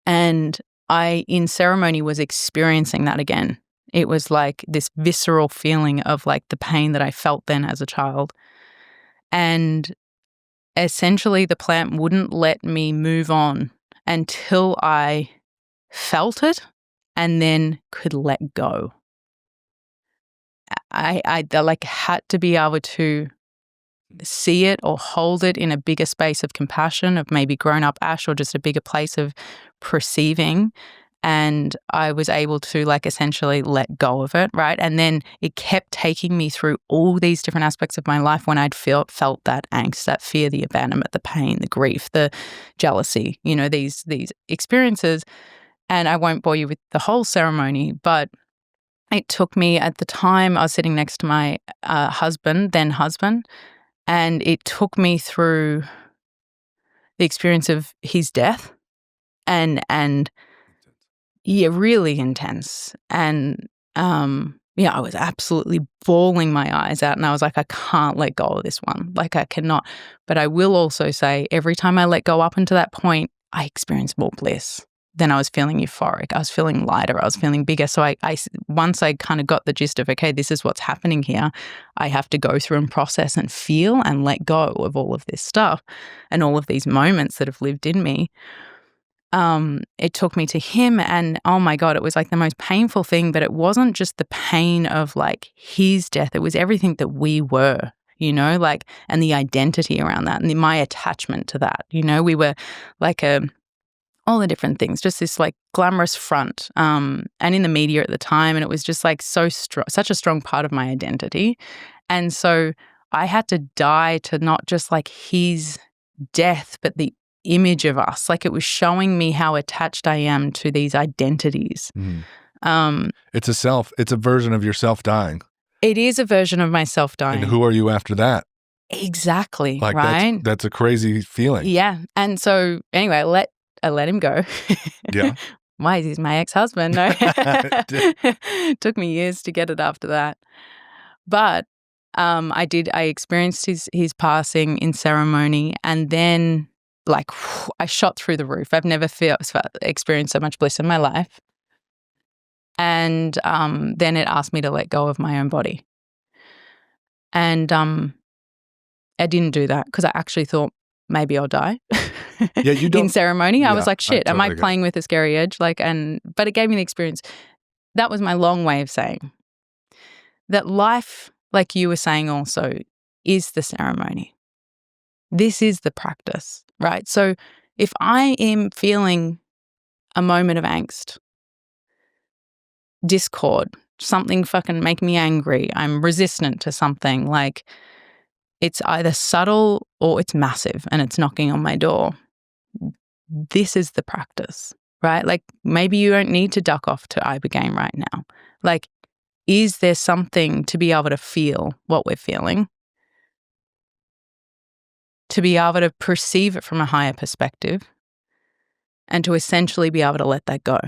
And I, in ceremony, was experiencing that again. It was like this visceral feeling of like the pain that I felt then as a child. And essentially the plant wouldn't let me move on until I felt it and then could let go. I like had to be able to see it or hold it in a bigger space of compassion, of maybe grown up Ash, or just a bigger place of perceiving. And I was able to like essentially let go of it, right? And then it kept taking me through all these different aspects of my life when I'd felt that angst, that fear, the abandonment, the pain, the grief, the jealousy, these experiences. And I won't bore you with the whole ceremony, but it took me, at the time, I was sitting next to my husband, and it took me through the experience of his death and really intense. And I was absolutely bawling my eyes out, and I was like, I can't let go of this one. Like, I cannot. But I will also say, every time I let go up until that point, I experienced more bliss. Then I was feeling euphoric. I was feeling lighter. I was feeling bigger. So I once I kind of got the gist of, okay, this is what's happening here, I have to go through and process and feel and let go of all of this stuff and all of these moments that have lived in me. It took me to him, and oh my God, it was like the most painful thing, but it wasn't just the pain of like his death. It was everything that we were, like, and the identity around that and my attachment to that. We were like all the different things, just this like glamorous front, and in the media at the time. And it was just like such a strong part of my identity. And so I had to die to not just like his death, but the image of us. Like, it was showing me how attached I am to these identities. It's a version of yourself dying. It is a version of myself dying. And who are you after that? Exactly. Like, right? That's a crazy feeling. Yeah. And so anyway, I let him go. Yeah. Why? He's my ex-husband. No. Took me years to get it after that. But I experienced his passing in ceremony, and then like I shot through the roof. I've never experienced so much bliss in my life. And then it asked me to let go of my own body. And I didn't do that because I actually thought maybe I'll die. Yeah, you don't. In ceremony, yeah, I was like, shit, am I totally playing with a scary edge? Like, but it gave me the experience. That was my long way of saying that life, like you were saying also, is the ceremony. This is the practice, right? So if I am feeling a moment of angst, discord, something fucking make me angry, I'm resistant to something, like it's either subtle or it's massive and it's knocking on my door. This is the practice, right? Like, maybe you don't need to duck off to Ibogaine right now. Like, is there something to be able to feel what we're feeling, to be able to perceive it from a higher perspective and to essentially be able to let that go.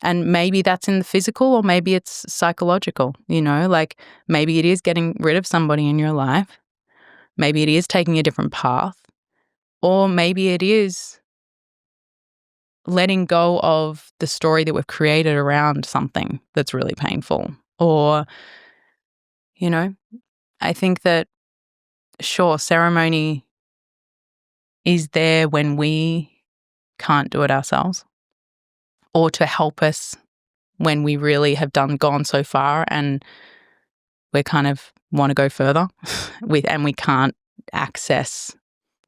And maybe that's in the physical or maybe it's psychological, like maybe it is getting rid of somebody in your life. Maybe it is taking a different path, or maybe it is letting go of the story that we've created around something that's really painful. Or, I think that, sure, ceremony is there when we can't do it ourselves, or to help us when we really have gone so far and we kind of want to go further and we can't access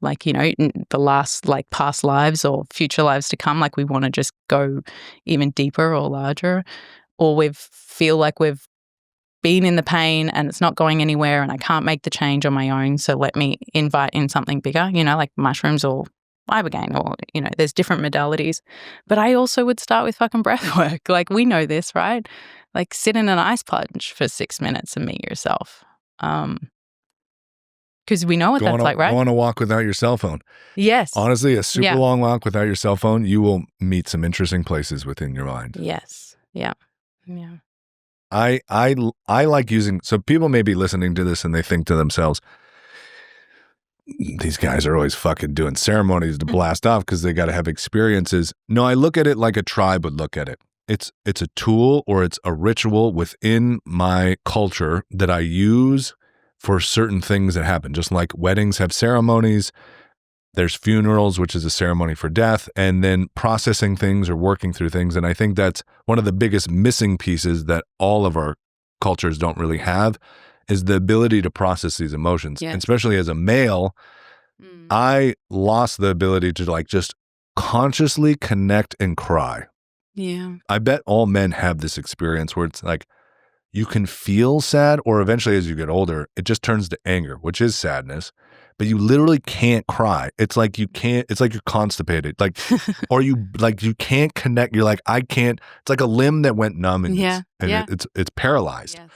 the last past lives or future lives to come. We want to just go even deeper or larger, or we feel like we've been in the pain and it's not going anywhere and I can't make the change on my own. So let me invite in something bigger, like mushrooms or Ibogaine or, there's different modalities. But I also would start with fucking breath work. We know this, right? Sit in an ice plunge for 6 minutes and meet yourself. Because we know what that's like, right? Go on a walk without your cell phone. Yes. Honestly, a super long walk without your cell phone, you will meet some interesting places within your mind. Yes. Yeah. Yeah. I like using, so people may be listening to this and they think to themselves, these guys are always fucking doing ceremonies to blast off because they got to have experiences. No, I look at it like a tribe would look at it. It's a tool or it's a ritual within my culture that I use for certain things that happen. Just like weddings have ceremonies, there's funerals, which is a ceremony for death, and then processing things or working through things. And I think that's one of the biggest missing pieces that all of our cultures don't really have, is the ability to process these emotions. Yes. And especially as a male, I lost the ability to just consciously connect and cry. Yeah. I bet all men have this experience where it's you can feel sad, or eventually as you get older, it just turns to anger, which is sadness, but you literally can't cry. It's like you can't, it's like you're constipated, or you can't connect. You're like, I can't, it's like a limb that went numb and, it's paralyzed. Yes.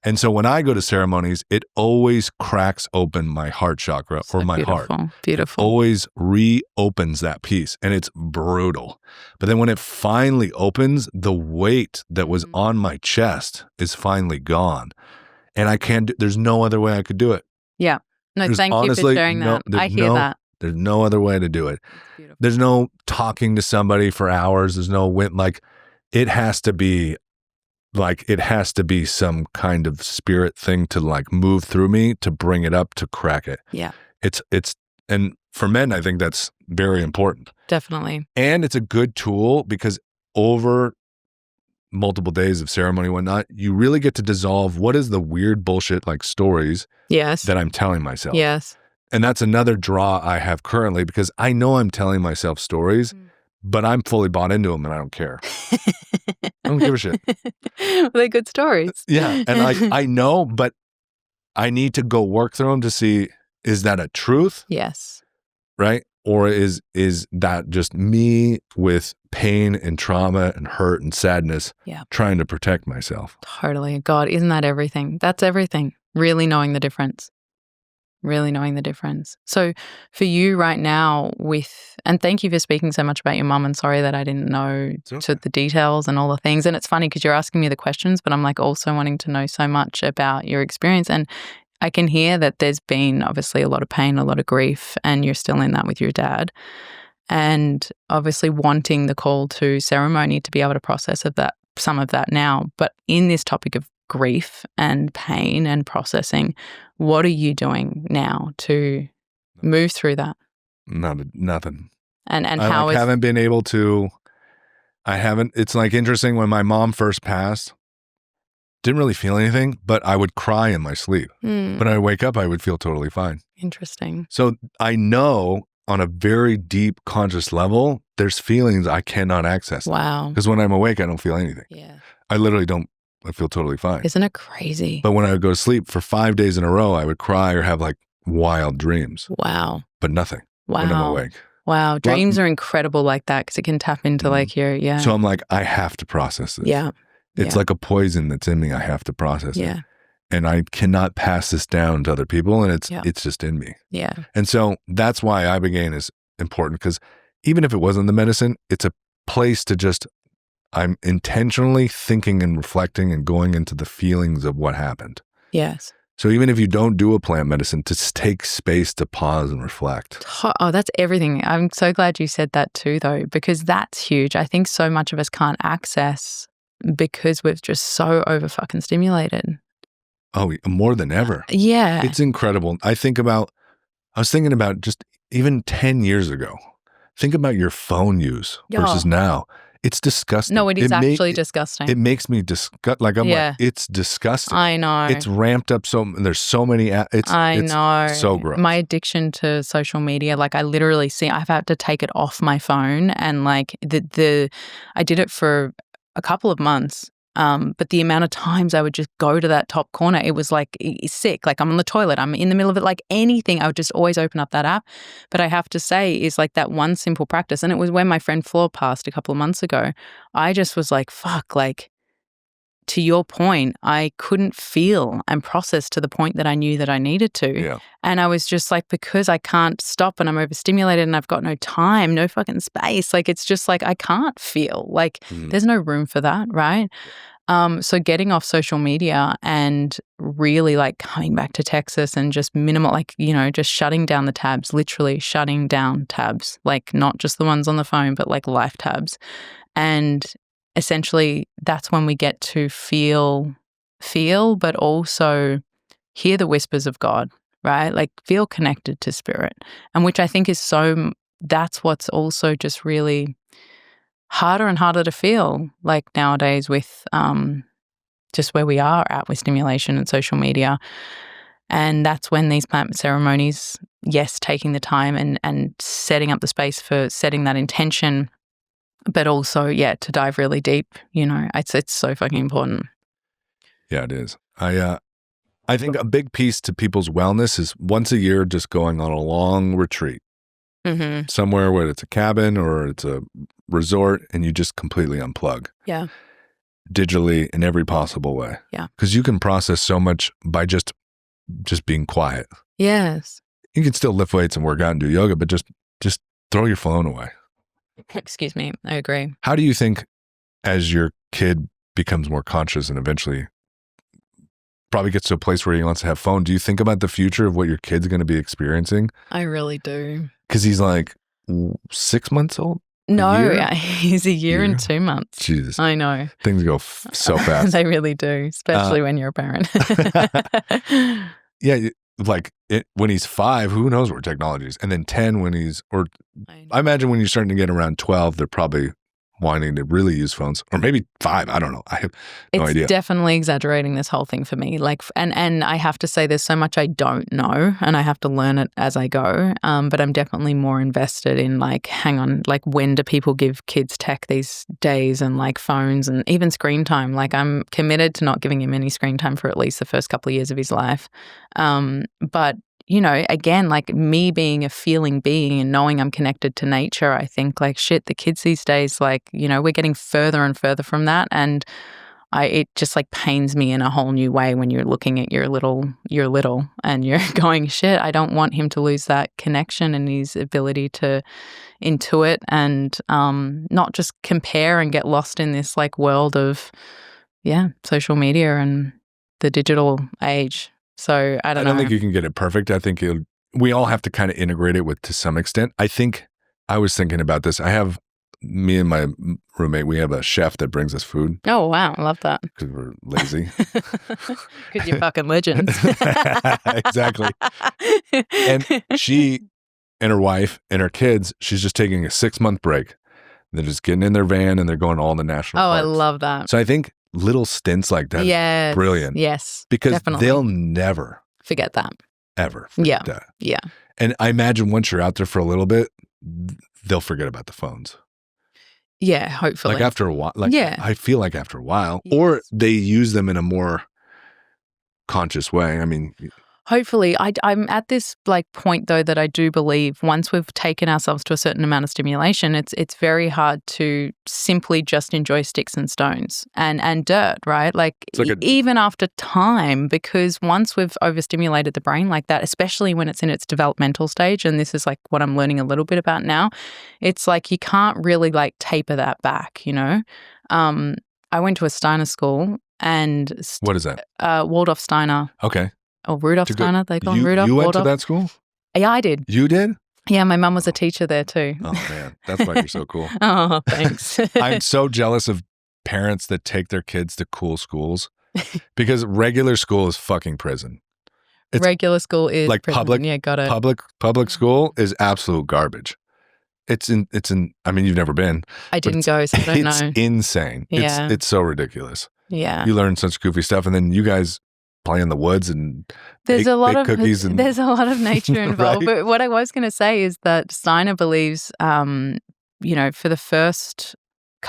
And so when I go to ceremonies, it always cracks open my heart chakra or my heart. Beautiful. It always reopens that piece, and it's brutal. But then when it finally opens, the weight that was on my chest is finally gone. And I can't, there's no other way I could do it. Yeah. No, thank you for sharing that. I hear that. There's no other way to do it. There's no talking to somebody for hours. There's no, it has to be some kind of spirit thing to move through me, to bring it up, to crack it. Yeah. And for men, I think that's very important. Definitely. And it's a good tool because over multiple days of ceremony and whatnot, you really get to dissolve what is the weird bullshit stories that I'm telling myself. Yes. And that's another draw I have currently, because I know I'm telling myself stories, but I'm fully bought into them and I don't care. I don't give a shit. They're good stories. Yeah. And I know, but I need to go work through them to see, is that a truth? Yes. Right? Or is that just me with pain and trauma and hurt and sadness trying to protect myself? Totally. God, isn't that everything? That's everything. Really knowing the difference. Really knowing the difference. So for you right now and thank you for speaking so much about your mum, and sorry that I didn't know the details and all the things. And it's funny because you're asking me the questions, but I'm also wanting to know so much about your experience. And I can hear that there's been obviously a lot of pain, a lot of grief, and you're still in that with your dad. And obviously wanting the call to ceremony to be able to process some of that now. But in this topic of grief and pain and processing, what are you doing now to move through that? Nothing. And I haven't been able to. It's interesting, when my mom first passed, didn't really feel anything, but I would cry in my sleep. When I wake up, I would feel totally fine. Interesting. So I know on a very deep conscious level, there's feelings I cannot access. Wow. Because when I'm awake, I don't feel anything. Yeah. I literally don't. I feel totally fine. Isn't it crazy? But when I would go to sleep for 5 days in a row, I would cry or have wild dreams. Wow. But nothing. Wow. When I'm awake. Wow. Dreams are incredible like that because it can tap into your, So I'm I have to process this. Yeah. It's like a poison that's in me. I have to process it. and I cannot pass this down to other people, and it's just in me. Yeah. And so that's why Ibogaine is important, because even if it wasn't the medicine, it's a place to just, I'm intentionally thinking and reflecting and going into the feelings of what happened. Yes. So even if you don't do a plant medicine, to take space to pause and reflect. Oh, that's everything. I'm so glad you said that too, though, because that's huge. I think so much of us can't access because we're just so over fucking stimulated. Oh, more than ever. Yeah. It's incredible. I was thinking about just even 10 years ago. Think about your phone use versus now. It's disgusting. No, it is actually disgusting. It makes me like, it's disgusting. I know. It's ramped up there's so many, I know. So gross. My addiction to social media, like I literally I've had to take it off my phone, and like I did it for a couple of months. But the amount of times I would just go to that top corner, it was like sick. Like I'm on the toilet, I'm in the middle of it, like anything, I would just always open up that app. But I have to say is like that one simple practice. And it was when my friend Flor passed a couple of months ago. I just was like, fuck, like to your point, I couldn't feel and process to the point that I knew that I needed to. Yeah. And I was just like, because I can't stop and I'm overstimulated and I've got no time, no fucking space. Like, it's just like, I can't feel like there's no room for that. Right. So getting off social media and really like coming back to Texas and just minimal, like, you know, just shutting down the tabs, literally shutting down tabs, like not just the ones on the phone, but like life tabs. And essentially that's when we get to feel, but also hear the whispers of God, right? Like feel connected to spirit. And which I think is that's what's also just really harder and harder to feel like nowadays with just where we are at with stimulation and social media. And that's when these plant ceremonies, yes, taking the time and setting up the space for setting that intention, but also, yeah, to dive really deep, you know, it's so fucking important. Yeah, it is. I think a big piece to people's wellness is once a year just going on a long retreat. Mm-hmm. Somewhere where it's a cabin or it's a resort and you just completely unplug. Yeah. Digitally in every possible way. Yeah. Because you can process so much by just being quiet. Yes. You can still lift weights and work out and do yoga, but just throw your phone away. Excuse me. I agree. How do you think as your kid becomes more conscious and eventually probably gets to a place where he wants to have phone, do you think about the future of what your kid's going to be experiencing? I really do. Because he's like 6 months old? No, he's a year and 2 months. Jesus. I know. Things go so fast. They really do, especially when you're a parent. Yeah, like when he's 5, who knows where technology is? And then 10 when I imagine when you're starting to get around 12, they're probably wanting to really use phones, or maybe 5. I don't know. I have no idea. It's definitely exaggerating this whole thing for me. Like, and I have to say, there's so much I don't know, and I have to learn it as I go. But I'm definitely more invested in like, hang on, like when do people give kids tech these days, and like phones and even screen time? Like, I'm committed to not giving him any screen time for at least the first couple of years of his life. But you know, again, like me being a feeling being and knowing I'm connected to nature, I think like shit, the kids these days, like, you know, we're getting further and further from that. And it just like pains me in a whole new way when you're looking at your little and you're going, shit, I don't want him to lose that connection and his ability to intuit and not just compare and get lost in this like world of, social media and the digital age. So I don't know. I don't think you can get it perfect. I think we all have to kind of integrate it to some extent. I think I was thinking about this. Me and my roommate, we have a chef that brings us food. Oh, wow. I love that. Because we're lazy. Because you're fucking legends. Exactly. And she and her wife and her kids, she's just taking a 6-month break. They're just getting in their van and they're going to all the national parks. I love that. So I think little stints like that is brilliant. Yes. Because definitely. They'll never forget that. Ever forget that. Yeah. And I imagine once you're out there for a little bit, they'll forget about the phones. Yeah, hopefully. Like after a while. I feel like after a while. Yes. Or they use them in a more conscious way. I mean, Hopefully. I'm at this like point though that I do believe once we've taken ourselves to a certain amount of stimulation, it's very hard to simply just enjoy sticks and stones and dirt, right? Like, even after time, because once we've overstimulated the brain like that, especially when it's in its developmental stage, and this is like what I'm learning a little bit about now, it's like you can't really like taper that back, you know? I went to a Steiner school and what is that? Waldorf Steiner. Okay. Or Rudolf Steiner, they call him Rudolf. You went Waldorf. to that school? Yeah, I did. You did? Yeah, my mum was a teacher there too. Oh, man. That's why you're so cool. Oh, thanks. I'm so jealous of parents that take their kids to cool schools because regular school is fucking prison. Regular school is like prison. public. Yeah, got it. Public school is absolute garbage. It's in. I mean, you've never been. I didn't go, so I don't know. It's insane. Yeah. It's so ridiculous. Yeah. You learn such goofy stuff, and then you guys play in the woods and bake cookies. And there's a lot of nature involved. Right? But what I was going to say is that Steiner believes, you know, for the first,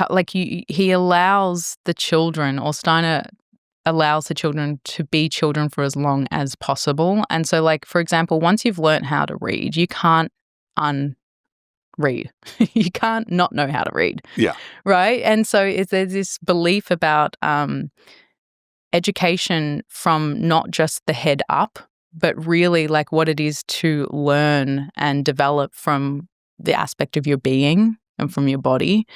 like he allows the children, or Steiner allows the children to be children for as long as possible. And so, like, for example, once you've learned how to read, you can't read. You can't not know how to read. Yeah. Right? And so there's this belief about education from not just the head up, but really like what it is to learn and develop from the aspect of your being and from your body.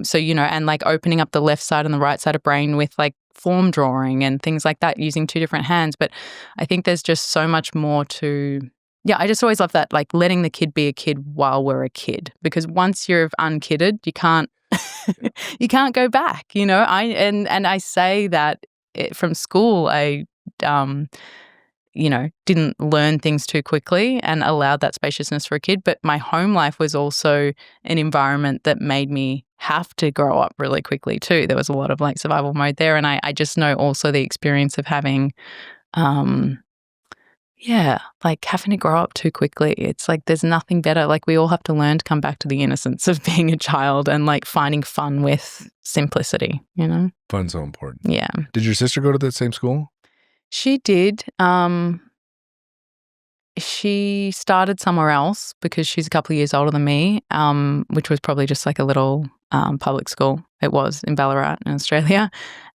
So, you know, and like opening up the left side and the right side of brain with like form drawing and things like that using two different hands. But I think there's just so much more to... Yeah, I just always love that, like letting the kid be a kid while we're a kid, because once you're unkidded, you can't you can't go back, you know. I say that from school, I you know, didn't learn things too quickly and allowed that spaciousness for a kid, but my home life was also an environment that made me have to grow up really quickly too. There was a lot of like survival mode there, and I just know also the experience of having yeah, like having to grow up too quickly. It's like there's nothing better. Like we all have to learn to come back to the innocence of being a child and like finding fun with simplicity, you know? Fun's so important. Yeah. Did your sister go to that same school? She did. She started somewhere else because she's a couple of years older than me, which was probably just like a little public school. It was in Ballarat in Australia.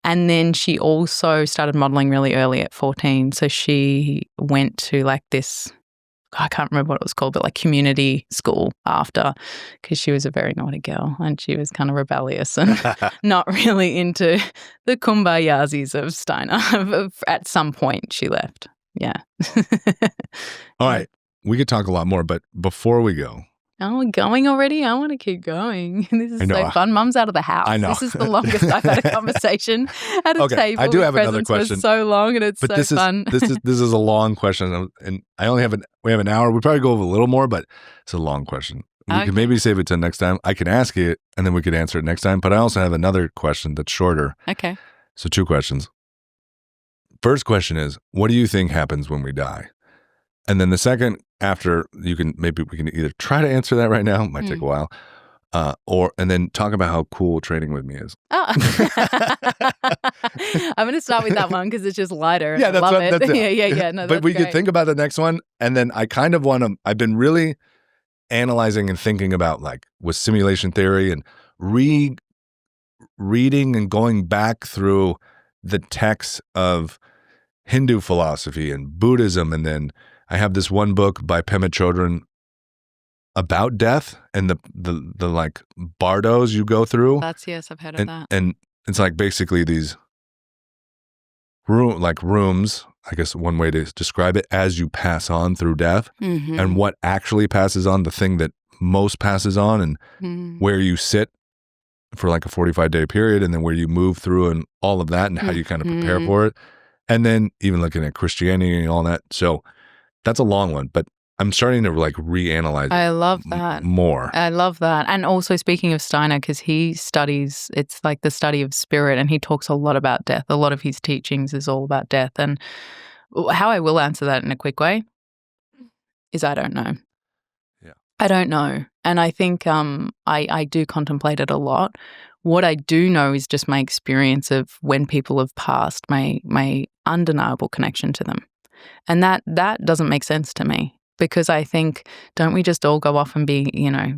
And then she also started modelling really early at 14. So she went to like this, I can't remember what it was called, but like community school after, because she was a very naughty girl and she was kind of rebellious and not really into the kumbayazis of Steiner. At some point she left. Yeah. All right. We could talk a lot more, but before we go. Oh, we're going already? I want to keep going. This is so fun. Mum's out of the house. I know. This is the longest I've had a conversation at a table. I do have another question. For so long, and it's but so fun. This is a long question, and I only have we have an hour. We probably go over a little more, but it's a long question. We can maybe save it to next time. I can ask it, and then we could answer it next time. But I also have another question that's shorter. Okay. So 2 questions. First question is, what do you think happens when we die? And then the second, after maybe we can either try to answer that right now, it might take a while, and then talk about how cool training with me is. Oh. I'm going to start with that one because it's just lighter. Yeah, I love it. Yeah. No, but we could think about the next one, and then I kind of want to. I've been really analyzing and thinking about like with simulation theory and reading and going back through the texts of Hindu philosophy and Buddhism, and then I have this one book by Pema Chodron about death and the like bardos you go through. Yes, I've heard of that. And it's like basically these rooms, I guess one way to describe it, as you pass on through death, and what actually passes on, the thing that most passes on, and where you sit for like a 45-day period, and then where you move through and all of that, and how you kind of prepare for it. And then even looking at Christianity and all that. So that's a long one, but I'm starting to like reanalyze it. I love that. More. I love that. And also speaking of Steiner, because he studies, it's like the study of spirit, and he talks a lot about death. A lot of his teachings is all about death. And how I will answer that in a quick way is I don't know. Yeah. I don't know. And I think I do contemplate it a lot. What I do know is just my experience of when people have passed, my undeniable connection to them. And that doesn't make sense to me. Because I think, don't we just all go off and be,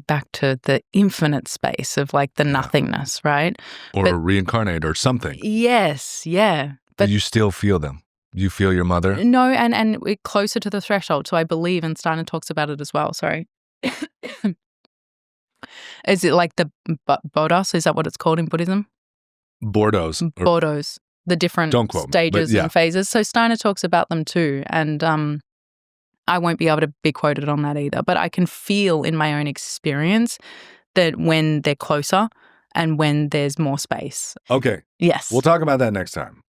back to the infinite space of like the nothingness, right? Or reincarnate or something. Yes, yeah. But you still feel them. You feel your mother? No, and we're closer to the threshold. So I believe, and Steiner talks about it as well, sorry. Is it like the Bodos? Is that what it's called in Buddhism? Bodos. The different stages and phases. So Steiner talks about them too. And I won't be able to be quoted on that either, but I can feel in my own experience that when they're closer and when there's more space. Okay. Yes. We'll talk about that next time.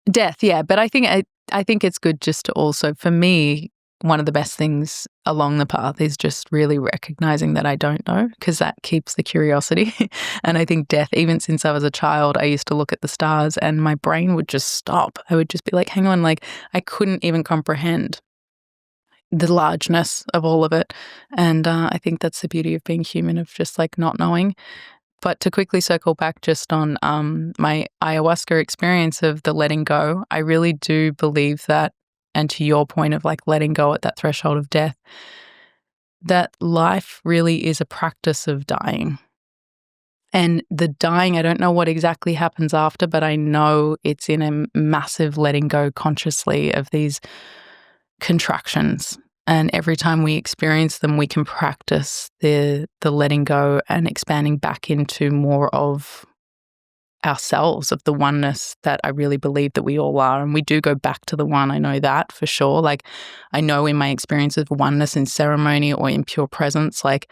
Death, yeah. But I think it's good just to also, for me, one of the best things along the path is just really recognizing that I don't know, because that keeps the curiosity. And I think death, even since I was a child, I used to look at the stars and my brain would just stop. I would just be like, hang on, like I couldn't even comprehend the largeness of all of it. And I think that's the beauty of being human, of just like not knowing. But to quickly circle back just on my ayahuasca experience of the letting go, I really do believe that, and to your point of like letting go at that threshold of death, that life really is a practice of dying. And the dying, I don't know what exactly happens after, but I know it's in a massive letting go consciously of these contractions. And every time we experience them, we can practice the letting go and expanding back into more of ourselves, of the oneness that I really believe that we all are. And we do go back to the one. I know that for sure. Like I know in my experience of oneness in ceremony or in pure presence, like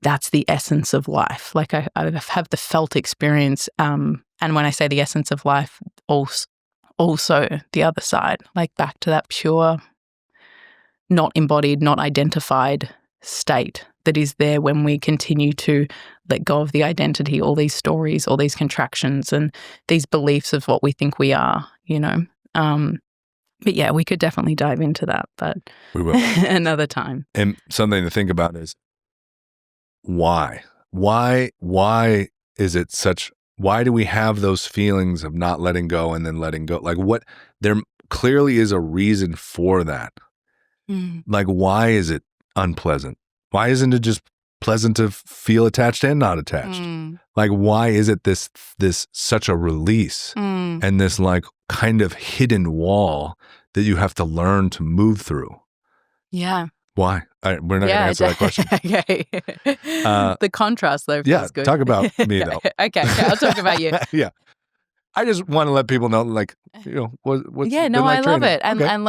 that's the essence of life. Like I have the felt experience. And when I say the essence of life, also the other side, like back to that pure, not embodied, not identified state that is there when we continue to let go of the identity, all these stories, all these contractions and these beliefs of what we think we are, But yeah, we could definitely dive into that, but we will another time. And something to think about is why? Why is it such, why do we have those feelings of not letting go and then letting go? Like what, there clearly is a reason for that. Like, why is it unpleasant? Why isn't it just pleasant to feel attached and not attached? Like, why is it this such a release and this like kind of hidden wall that you have to learn to move through? Yeah. Why? We're not going to answer that question. Okay. The contrast though feels good. Talk about me though. Okay, I'll talk about you. Yeah. I just want to let people know, like, what's yeah, no, like I love it. And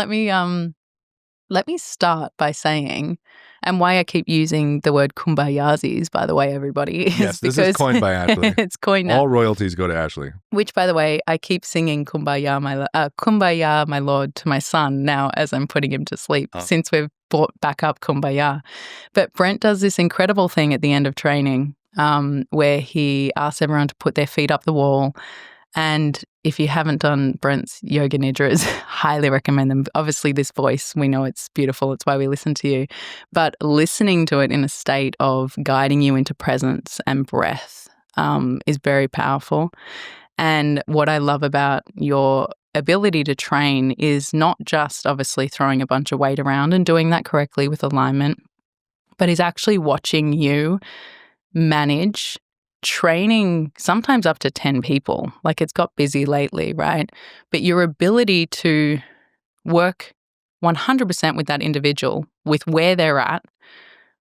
let me start by saying, and why I keep using the word kumbayazis, by the way, everybody. Yes, this is coined by Ashley. It's coined now. All royalties go to Ashley. Which, by the way, I keep singing Kumbaya, my Lord, to my son now as I'm putting him to sleep, since we've brought back up Kumbaya. But Brent does this incredible thing at the end of training where he asks everyone to put their feet up the wall. And if you haven't done Brent's yoga nidras, highly recommend them. Obviously, this voice, we know it's beautiful. It's why we listen to you. But listening to it in a state of guiding you into presence and breath is very powerful. And what I love about your ability to train is not just obviously throwing a bunch of weight around and doing that correctly with alignment, but is actually watching you manage training sometimes up to 10 people. Like it's got busy lately, right? But your ability to work 100% with that individual, with where they're at,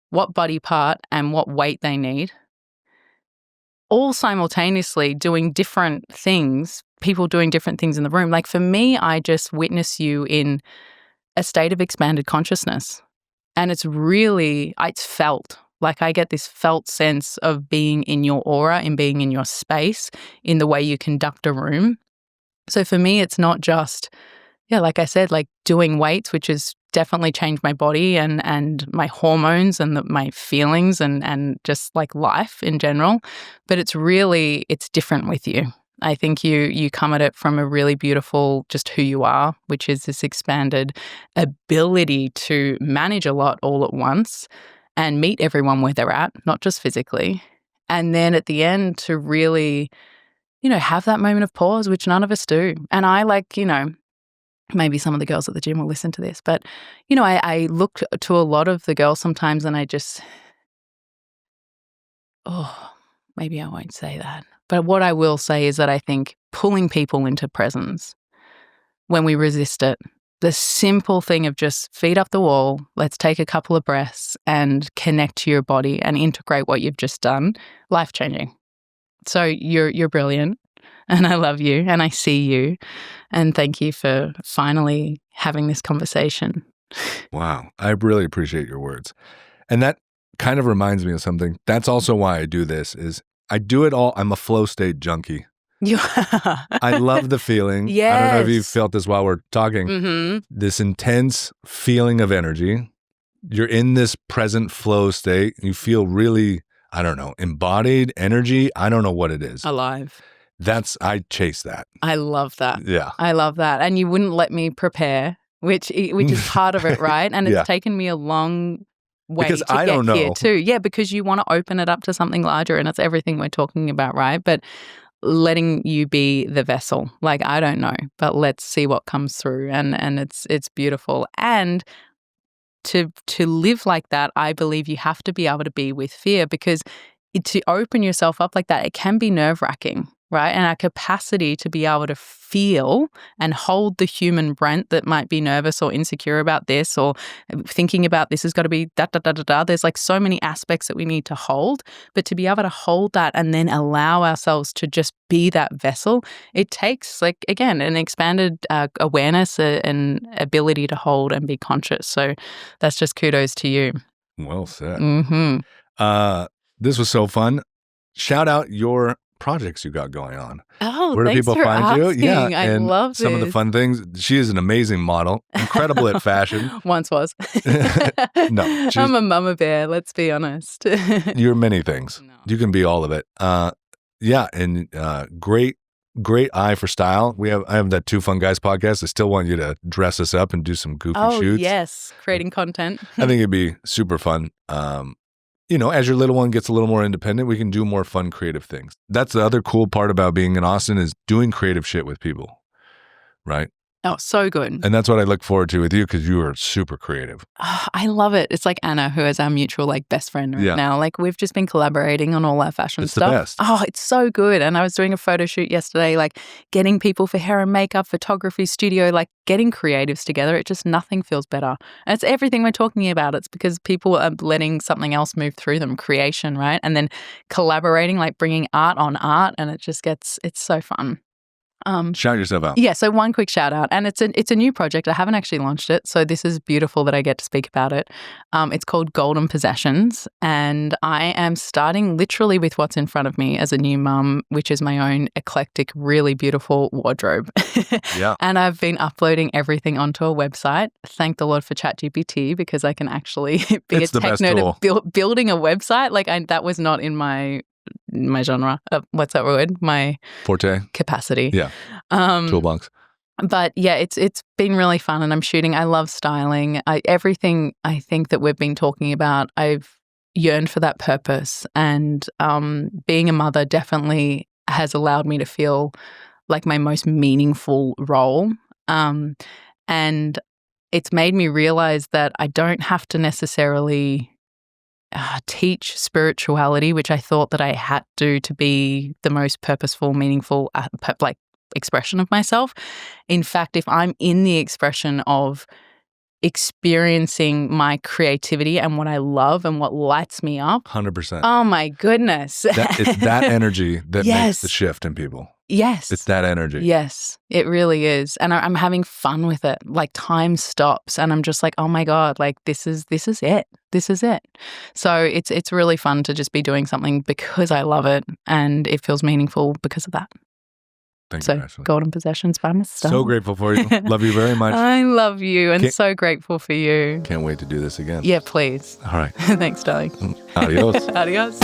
what body part and what weight they need, all simultaneously doing different things, people doing different things in the room. Like for me, I just witness you in a state of expanded consciousness. And it's felt. Like I get this felt sense of being in your aura and being in your space in the way you conduct a room. So for me, it's not just, like I said, like doing weights, which has definitely changed my body and my hormones and my feelings and just like life in general. But it's different with you. I think you come at it from a really beautiful, just who you are, which is this expanded ability to manage a lot all at once and meet everyone where they're at, not just physically. And then at the end to really, have that moment of pause, which none of us do. And I maybe some of the girls at the gym will listen to this, but, you know, I look to a lot of the girls sometimes and I just, maybe I won't say that. But what I will say is that I think pulling people into presence when we resist it, the simple thing of just feet up the wall, let's take a couple of breaths and connect to your body and integrate what you've just done, life-changing. So you're brilliant, and I love you and I see you, and thank you for finally having this conversation. Wow. I really appreciate your words. And that kind of reminds me of something. That's also why I do this is I do it all. I'm a flow state junkie. I love the feeling. Yes. I don't know if you felt this while we're talking. Mm-hmm. This intense feeling of energy. You're in this present flow state. You feel really, I don't know, embodied energy. I don't know what it is. Alive. I chase that. I love that. Yeah. I love that. And you wouldn't let me prepare, which is part of it, right? And it's taken me a long way because to I get don't know. Here too. Yeah, because you want to open it up to something larger, and it's everything we're talking about, right? But letting you be the vessel. Like, I don't know, but let's see what comes through. And it's beautiful. And to live like that, I believe you have to be able to be with fear, because to open yourself up like that, it can be nerve-wracking, right? And our capacity to be able to feel and hold the human Brent that might be nervous or insecure about this, or thinking about this has got to be da-da-da-da-da. There's like so many aspects that we need to hold, but to be able to hold that and then allow ourselves to just be that vessel, it takes, like, again, an expanded awareness and ability to hold and be conscious. So that's just kudos to you. Well said. Mm-hmm. This was so fun. Shout out your projects you got going on. Oh, where do thanks people for find asking. you? I and love some of the fun things. She is an amazing model, incredible at fashion. Once was. No, I'm a mama bear, let's be honest. You're many things. No. You can be all of it. And great eye for style. I have that Two Fun Guys podcast. I still want you to dress us up and do some goofy shoots. Oh, yes. Creating content. I think it'd be super fun. You know, as your little one gets a little more independent, we can do more fun, creative things. That's the other cool part about being in Austin, is doing creative shit with people, right? Oh, so good. And that's what I look forward to with you, because you are super creative. Oh, I love it. It's like Anna, who is our mutual best friend now. Like, we've just been collaborating on all our fashion stuff. It's the best. Oh, it's so good. And I was doing a photo shoot yesterday, like getting people for hair and makeup, photography, studio, like getting creatives together. It just, nothing feels better. And it's everything we're talking about. It's because people are letting something else move through them, creation, right? And then collaborating, like bringing art on art. And it just it's so fun. Shout yourself out. Yeah, so one quick shout out, and it's a new project. I haven't actually launched it, so this is beautiful that I get to speak about it. It's called Golden Possessions, and I am starting literally with what's in front of me as a new mum, which is my own eclectic, really beautiful wardrobe. Yeah. And I've been uploading everything onto a website. Thank the Lord for ChatGPT, because I can actually be a tech nerd at building a website. Like, that was not in my genre. What's that word? My forte capacity. Yeah. Toolbox. But yeah, it's been really fun, and I'm shooting. I love styling. Everything I think that we've been talking about, I've yearned for that purpose, and being a mother definitely has allowed me to feel like my most meaningful role. And it's made me realize that I don't have to necessarily teach spirituality, which I thought that I had to be the most purposeful, meaningful, expression of myself. In fact, if I'm in the expression of experiencing my creativity and what I love and what lights me up, 100%. Oh my goodness. It's that energy that makes the shift in people. Yes. It's that energy. Yes, it really is. And I'm having fun with it. Like, time stops and I'm just like, oh my God, like this is it. This is it. So it's really fun to just be doing something because I love it and it feels meaningful because of that. Thank you, Ashley. Golden Possessions by Mr. So grateful for you. Love you very much. I love you and so grateful for you. Can't wait to do this again. Yeah, please. All right. Thanks, darling. Adios. Adios.